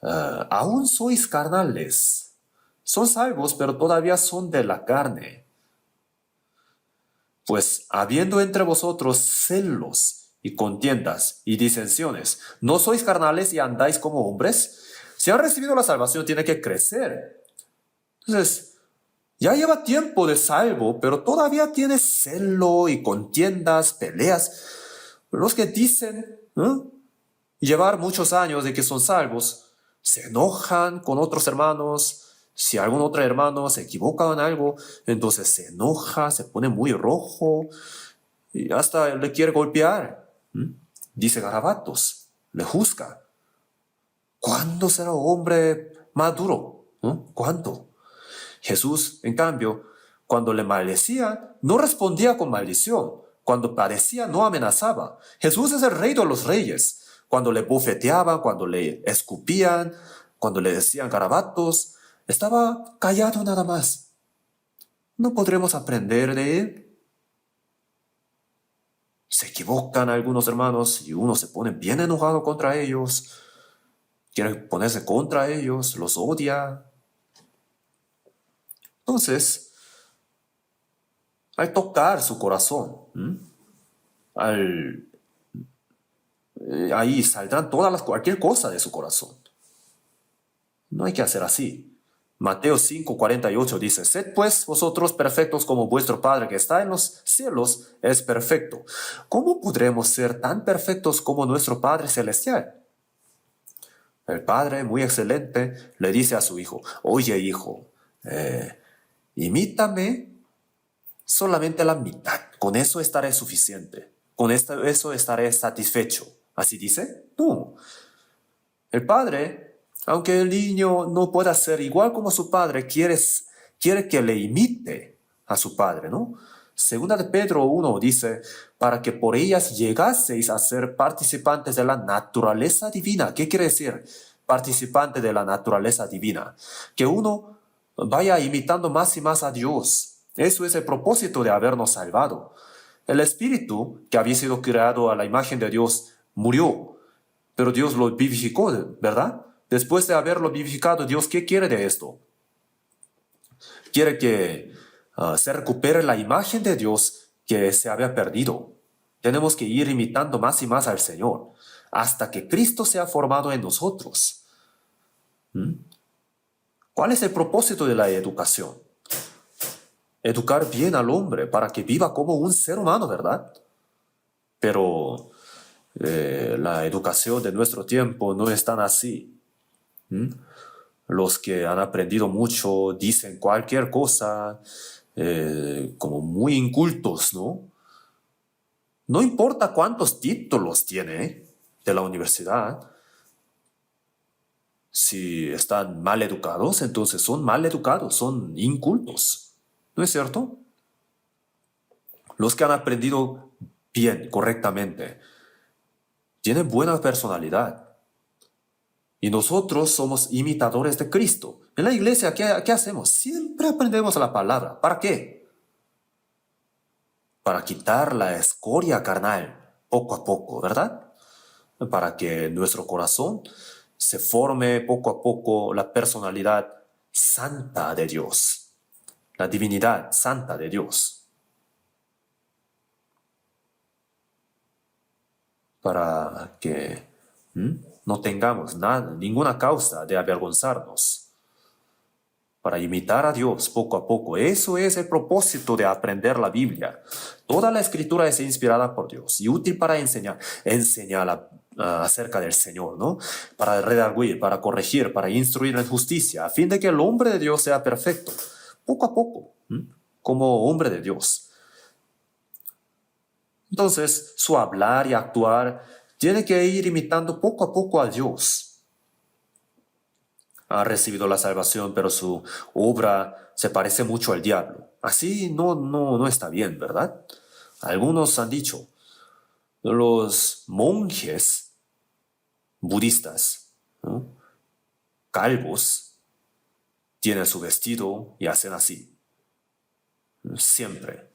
aún sois carnales, son salvos, pero todavía son de la carne. Pues habiendo entre vosotros celos y contiendas y disensiones, ¿no sois carnales y andáis como hombres? Si han recibido la salvación, tiene que crecer. Entonces, ya lleva tiempo de salvo, pero todavía tiene celo y contiendas, peleas. Los que dicen llevar muchos años de que son salvos, se enojan con otros hermanos. Si algún otro hermano se equivoca en algo, entonces se enoja, se pone muy rojo y hasta le quiere golpear. Dice garabatos, le juzga. ¿Cuándo será hombre maduro? ¿Cuándo? Jesús, en cambio, cuando le maldecía, no respondía con maldición. Cuando padecía, no amenazaba. Jesús es el rey de los reyes. Cuando le bofeteaban, cuando le escupían, cuando le decían garabatos, estaba callado nada más. ¿No podremos aprender de él? Se equivocan algunos hermanos y uno se pone bien enojado contra ellos, quiere ponerse contra ellos, los odia. Entonces, al tocar su corazón, ahí saldrán cualquier cosa de su corazón. No hay que hacer así. Mateo 5:48 dice, sed pues vosotros perfectos como vuestro Padre que está en los cielos es perfecto. ¿Cómo podremos ser tan perfectos como nuestro Padre celestial? El Padre, muy excelente, le dice a su hijo, oye hijo, imítame solamente la mitad. Con eso estaré suficiente. Con eso estaré satisfecho. ¿Así dice? No. El padre, aunque el niño no pueda ser igual como su padre, quiere que le imite a su padre, ¿no? Segunda de Pedro 1 dice, para que por ellas llegaseis a ser participantes de la naturaleza divina. ¿Qué quiere decir? Participante de la naturaleza divina. Que uno vaya imitando más y más a Dios. Eso es el propósito de habernos salvado. El espíritu, que había sido creado a la imagen de Dios, murió, pero Dios lo vivificó, ¿verdad? Después de haberlo vivificado, Dios, ¿qué quiere de esto? Quiere que se recupere la imagen de Dios que se había perdido. Tenemos que ir imitando más y más al Señor, hasta que Cristo sea formado en nosotros. ¿Cuál es el propósito de la educación? Educar bien al hombre para que viva como un ser humano, ¿verdad? Pero la educación de nuestro tiempo no es tan así. Los que han aprendido mucho dicen cualquier cosa, como muy incultos, ¿no? No importa cuántos títulos tiene de la universidad. Si están mal educados, entonces son mal educados, son incultos. ¿No es cierto? Los que han aprendido bien, correctamente, tienen buena personalidad. Y nosotros somos imitadores de Cristo. En la iglesia, ¿qué hacemos? Siempre aprendemos la palabra. ¿Para qué? Para quitar la escoria carnal, poco a poco, ¿verdad? Para que nuestro corazón se forme poco a poco la personalidad santa de Dios, la divinidad santa de Dios. Para que no tengamos ninguna causa de avergonzarnos. Para imitar a Dios poco a poco. Eso es el propósito de aprender la Biblia. Toda la escritura es inspirada por Dios y útil para enseñar acerca del Señor, ¿no? Para redarguir, para corregir, para instruir en justicia, a fin de que el hombre de Dios sea perfecto, poco a poco, como hombre de Dios. Entonces, su hablar y actuar tiene que ir imitando poco a poco a Dios. Ha recibido la salvación, pero su obra se parece mucho al diablo. Así no está bien, ¿verdad? Algunos han dicho, los monjes budistas, ¿no? Calvos, tienen su vestido y hacen así, siempre,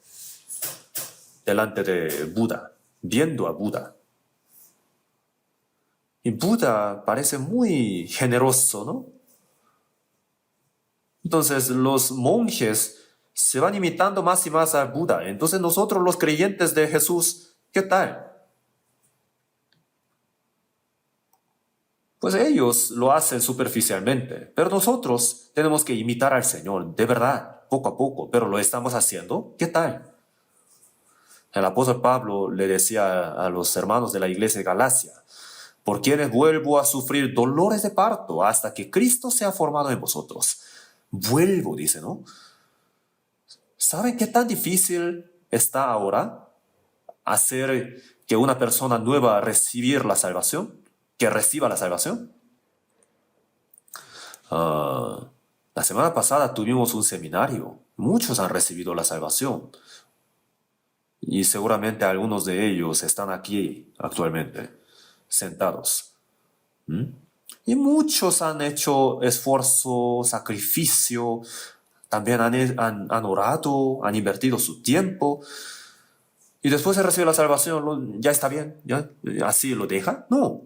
delante de Buda, viendo a Buda. Y Buda parece muy generoso, ¿no? Entonces los monjes se van imitando más y más a Buda. Entonces nosotros los creyentes de Jesús, ¿qué tal? Pues ellos lo hacen superficialmente, pero nosotros tenemos que imitar al Señor, de verdad, poco a poco, pero lo estamos haciendo, ¿qué tal? El apóstol Pablo le decía a los hermanos de la iglesia de Galacia, por quienes vuelvo a sufrir dolores de parto hasta que Cristo sea formado en vosotros. Vuelvo, dice, ¿no? ¿Saben qué tan difícil está ahora hacer que una persona nueva recibir la salvación? Que reciba la salvación. La semana pasada tuvimos un seminario. Muchos han recibido la salvación. Y seguramente algunos de ellos están aquí actualmente, sentados. Y muchos han hecho esfuerzo, sacrificio, también han orado, han invertido su tiempo. Y después de recibir la salvación, ya está bien, ya así lo deja. No,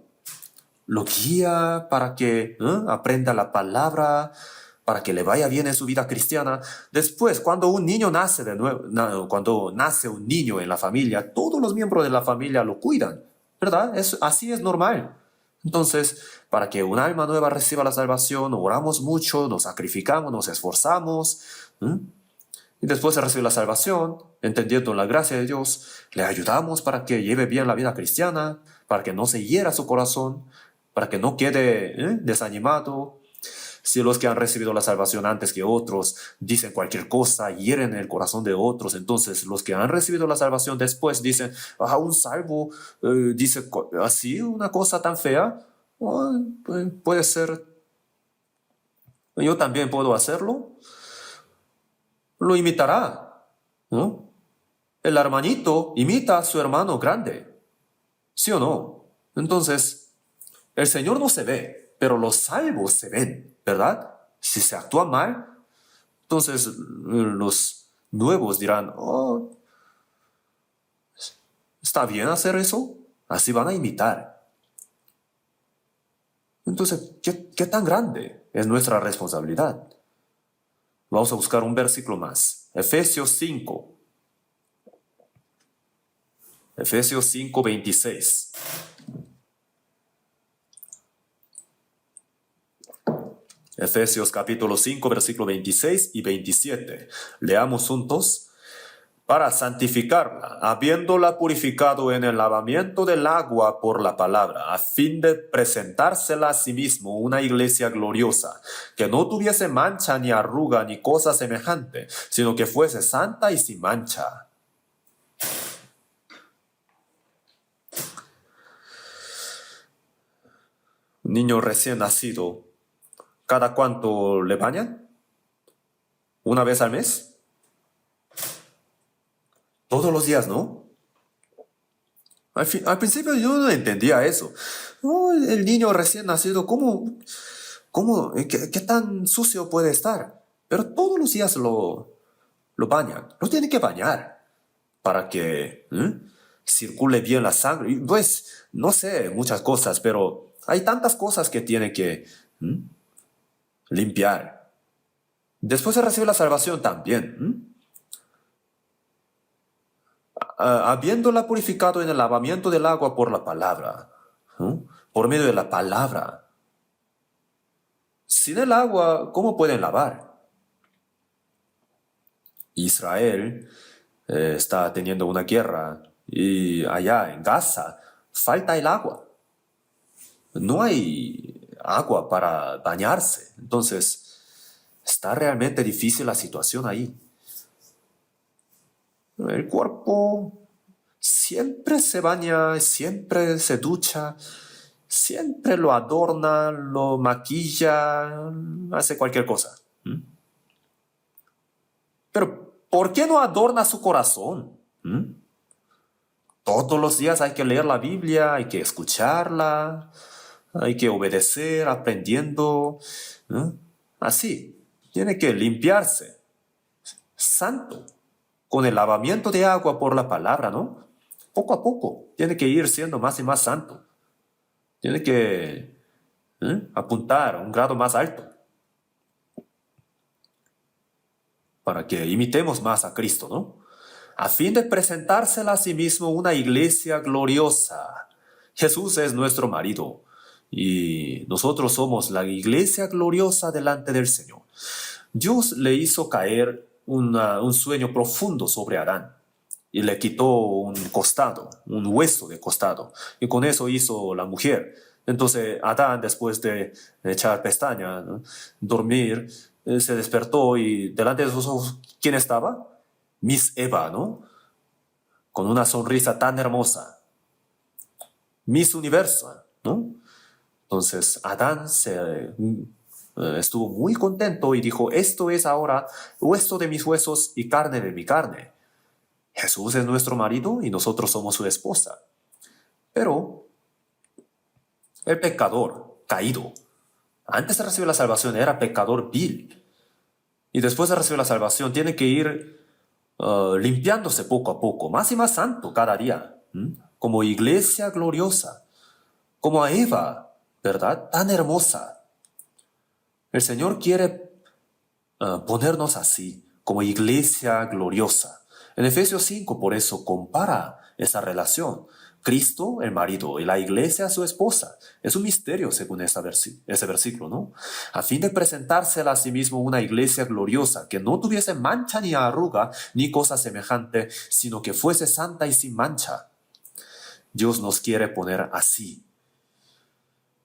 lo guía para que aprenda la palabra, para que le vaya bien en su vida cristiana. Después, cuando un niño nace de nuevo, cuando nace un niño en la familia, todos los miembros de la familia lo cuidan, ¿verdad? Así es normal. Entonces, para que un alma nueva reciba la salvación, oramos mucho, nos sacrificamos, nos esforzamos. Y después de recibir la salvación, entendiendo la gracia de Dios, le ayudamos para que lleve bien la vida cristiana, para que no se hiera su corazón, para que no quede desanimado. Si los que han recibido la salvación antes que otros dicen cualquier cosa, hieren el corazón de otros, entonces los que han recibido la salvación después dicen, un salvo dice así una cosa tan fea, puede ser, yo también puedo hacerlo, lo imitará, ¿no? El hermanito imita a su hermano grande, ¿sí o no? Entonces, el Señor no se ve, pero los salvos se ven, ¿verdad? Si se actúa mal, entonces los nuevos dirán, ¿está bien hacer eso? Así van a imitar. Entonces, ¿qué tan grande es nuestra responsabilidad? Vamos a buscar un versículo más. Efesios 5. Efesios 5, 26. Efesios capítulo 5, versículo 26 y 27. Leamos juntos. Para santificarla, habiéndola purificado en el lavamiento del agua por la palabra, a fin de presentársela a sí mismo una iglesia gloriosa, que no tuviese mancha ni arruga ni cosa semejante, sino que fuese santa y sin mancha. Un niño recién nacido, ¿cada cuánto le bañan? ¿Una vez al mes? Todos los días, ¿no? Al principio yo no entendía eso. El niño recién nacido, qué tan sucio puede estar? Pero todos los días lo bañan. Lo tienen que bañar para que circule bien la sangre. Y pues, no sé, muchas cosas, pero hay tantas cosas que tiene que limpiar. Después de recibir la salvación también. Habiéndola purificado en el lavamiento del agua por la palabra, por medio de la palabra. Sin el agua, ¿cómo pueden lavar? Israel está teniendo una guerra y allá en Gaza falta el agua. No hay agua para bañarse. Entonces, está realmente difícil la situación ahí. El cuerpo siempre se baña, siempre se ducha, siempre lo adorna, lo maquilla, hace cualquier cosa. Pero, ¿por qué no adorna su corazón? Todos los días hay que leer la Biblia, hay que escucharla, Hay que obedecer, aprendiendo, ¿no? Así, tiene que limpiarse, santo, con el lavamiento de agua por la palabra, ¿no? Poco a poco, tiene que ir siendo más y más santo. Tiene que apuntar a un grado más alto para que imitemos más a Cristo, ¿no? A fin de presentársela a sí mismo una iglesia gloriosa. Jesús es nuestro marido y nosotros somos la iglesia gloriosa delante del Señor. Dios le hizo caer un sueño profundo sobre Adán y le quitó un costado, un hueso de costado, y con eso hizo la mujer. Entonces Adán, después de echar pestaña, ¿no?, dormir, se despertó y delante de sus ojos, ¿quién estaba? Miss Eva, ¿no? Con una sonrisa tan hermosa. Miss Universo, ¿no? Entonces Adán estuvo muy contento y dijo, esto es ahora hueso de mis huesos y carne de mi carne. Jesús es nuestro marido y nosotros somos su esposa. Pero el pecador caído, antes de recibir la salvación, era pecador vil. Y después de recibir la salvación, tiene que ir limpiándose poco a poco, más y más santo cada día, como iglesia gloriosa, como a Eva, ¿verdad? Tan hermosa. El Señor quiere ponernos así, como iglesia gloriosa. En Efesios 5, por eso, compara esa relación. Cristo, el marido, y la iglesia, su esposa. Es un misterio según ese versículo, ¿no? A fin de presentársela a sí mismo una iglesia gloriosa, que no tuviese mancha ni arruga, ni cosa semejante, sino que fuese santa y sin mancha. Dios nos quiere poner así.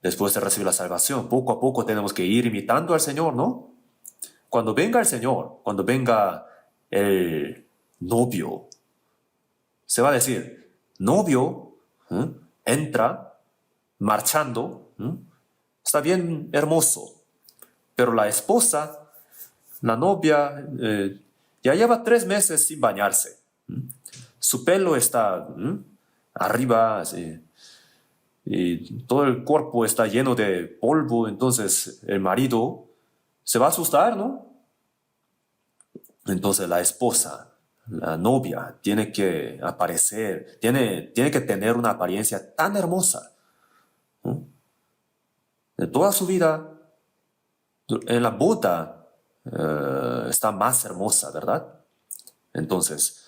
Después de recibir la salvación, poco a poco tenemos que ir imitando al Señor, ¿no? Cuando venga el Señor, cuando venga el novio, se va a decir, novio, entra marchando, está bien hermoso, pero la esposa, la novia, ya lleva 3 meses sin bañarse. Su pelo está arriba, así, y todo el cuerpo está lleno de polvo, entonces el marido se va a asustar, ¿no? Entonces la esposa, la novia, tiene que aparecer, tiene que tener una apariencia tan hermosa, ¿no? De toda su vida, en la boda, está más hermosa, ¿verdad? Entonces,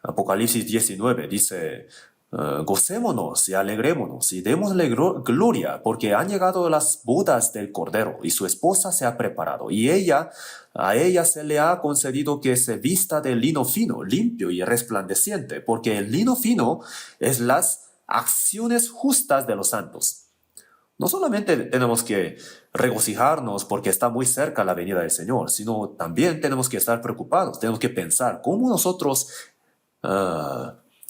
Apocalipsis 19 dice, gocémonos y alegrémonos y démosle gloria, porque han llegado las bodas del Cordero y su esposa se ha preparado, y a ella se le ha concedido que se vista de lino fino, limpio y resplandeciente, porque el lino fino es las acciones justas de los santos. No solamente tenemos que regocijarnos porque está muy cerca la venida del Señor, sino también tenemos que estar preocupados, tenemos que pensar cómo nosotros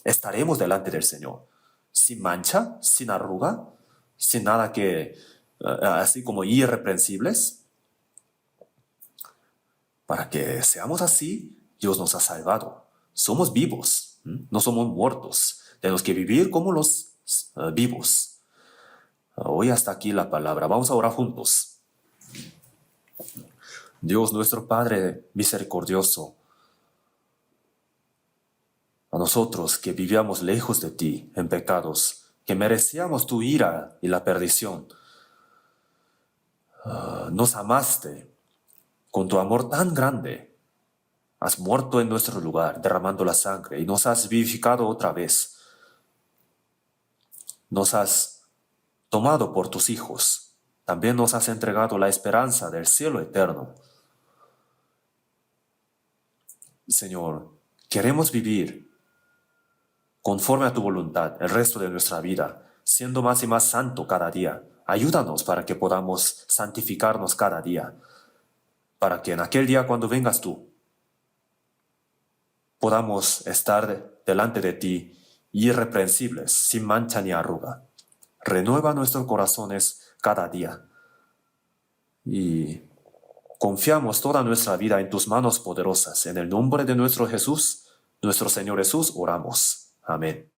estaremos delante del Señor, sin mancha, sin arruga, sin nada que, así como irreprensibles. Para que seamos así, Dios nos ha salvado. Somos vivos, no somos muertos. Tenemos que vivir como los vivos. Hoy hasta aquí la palabra. Vamos a orar juntos. Dios nuestro Padre misericordioso, a nosotros que vivíamos lejos de ti en pecados, que merecíamos tu ira y la perdición, nos amaste con tu amor tan grande. Has muerto en nuestro lugar, derramando la sangre, y nos has vivificado otra vez. Nos has tomado por tus hijos. También nos has entregado la esperanza del cielo eterno. Señor, queremos vivir conforme a tu voluntad el resto de nuestra vida, siendo más y más santo cada día. Ayúdanos para que podamos santificarnos cada día, para que en aquel día cuando vengas tú, podamos estar delante de ti irreprensibles, sin mancha ni arruga. Renueva nuestros corazones cada día y confiamos toda nuestra vida en tus manos poderosas. En el nombre de nuestro Jesús, nuestro Señor Jesús, oramos. Amén.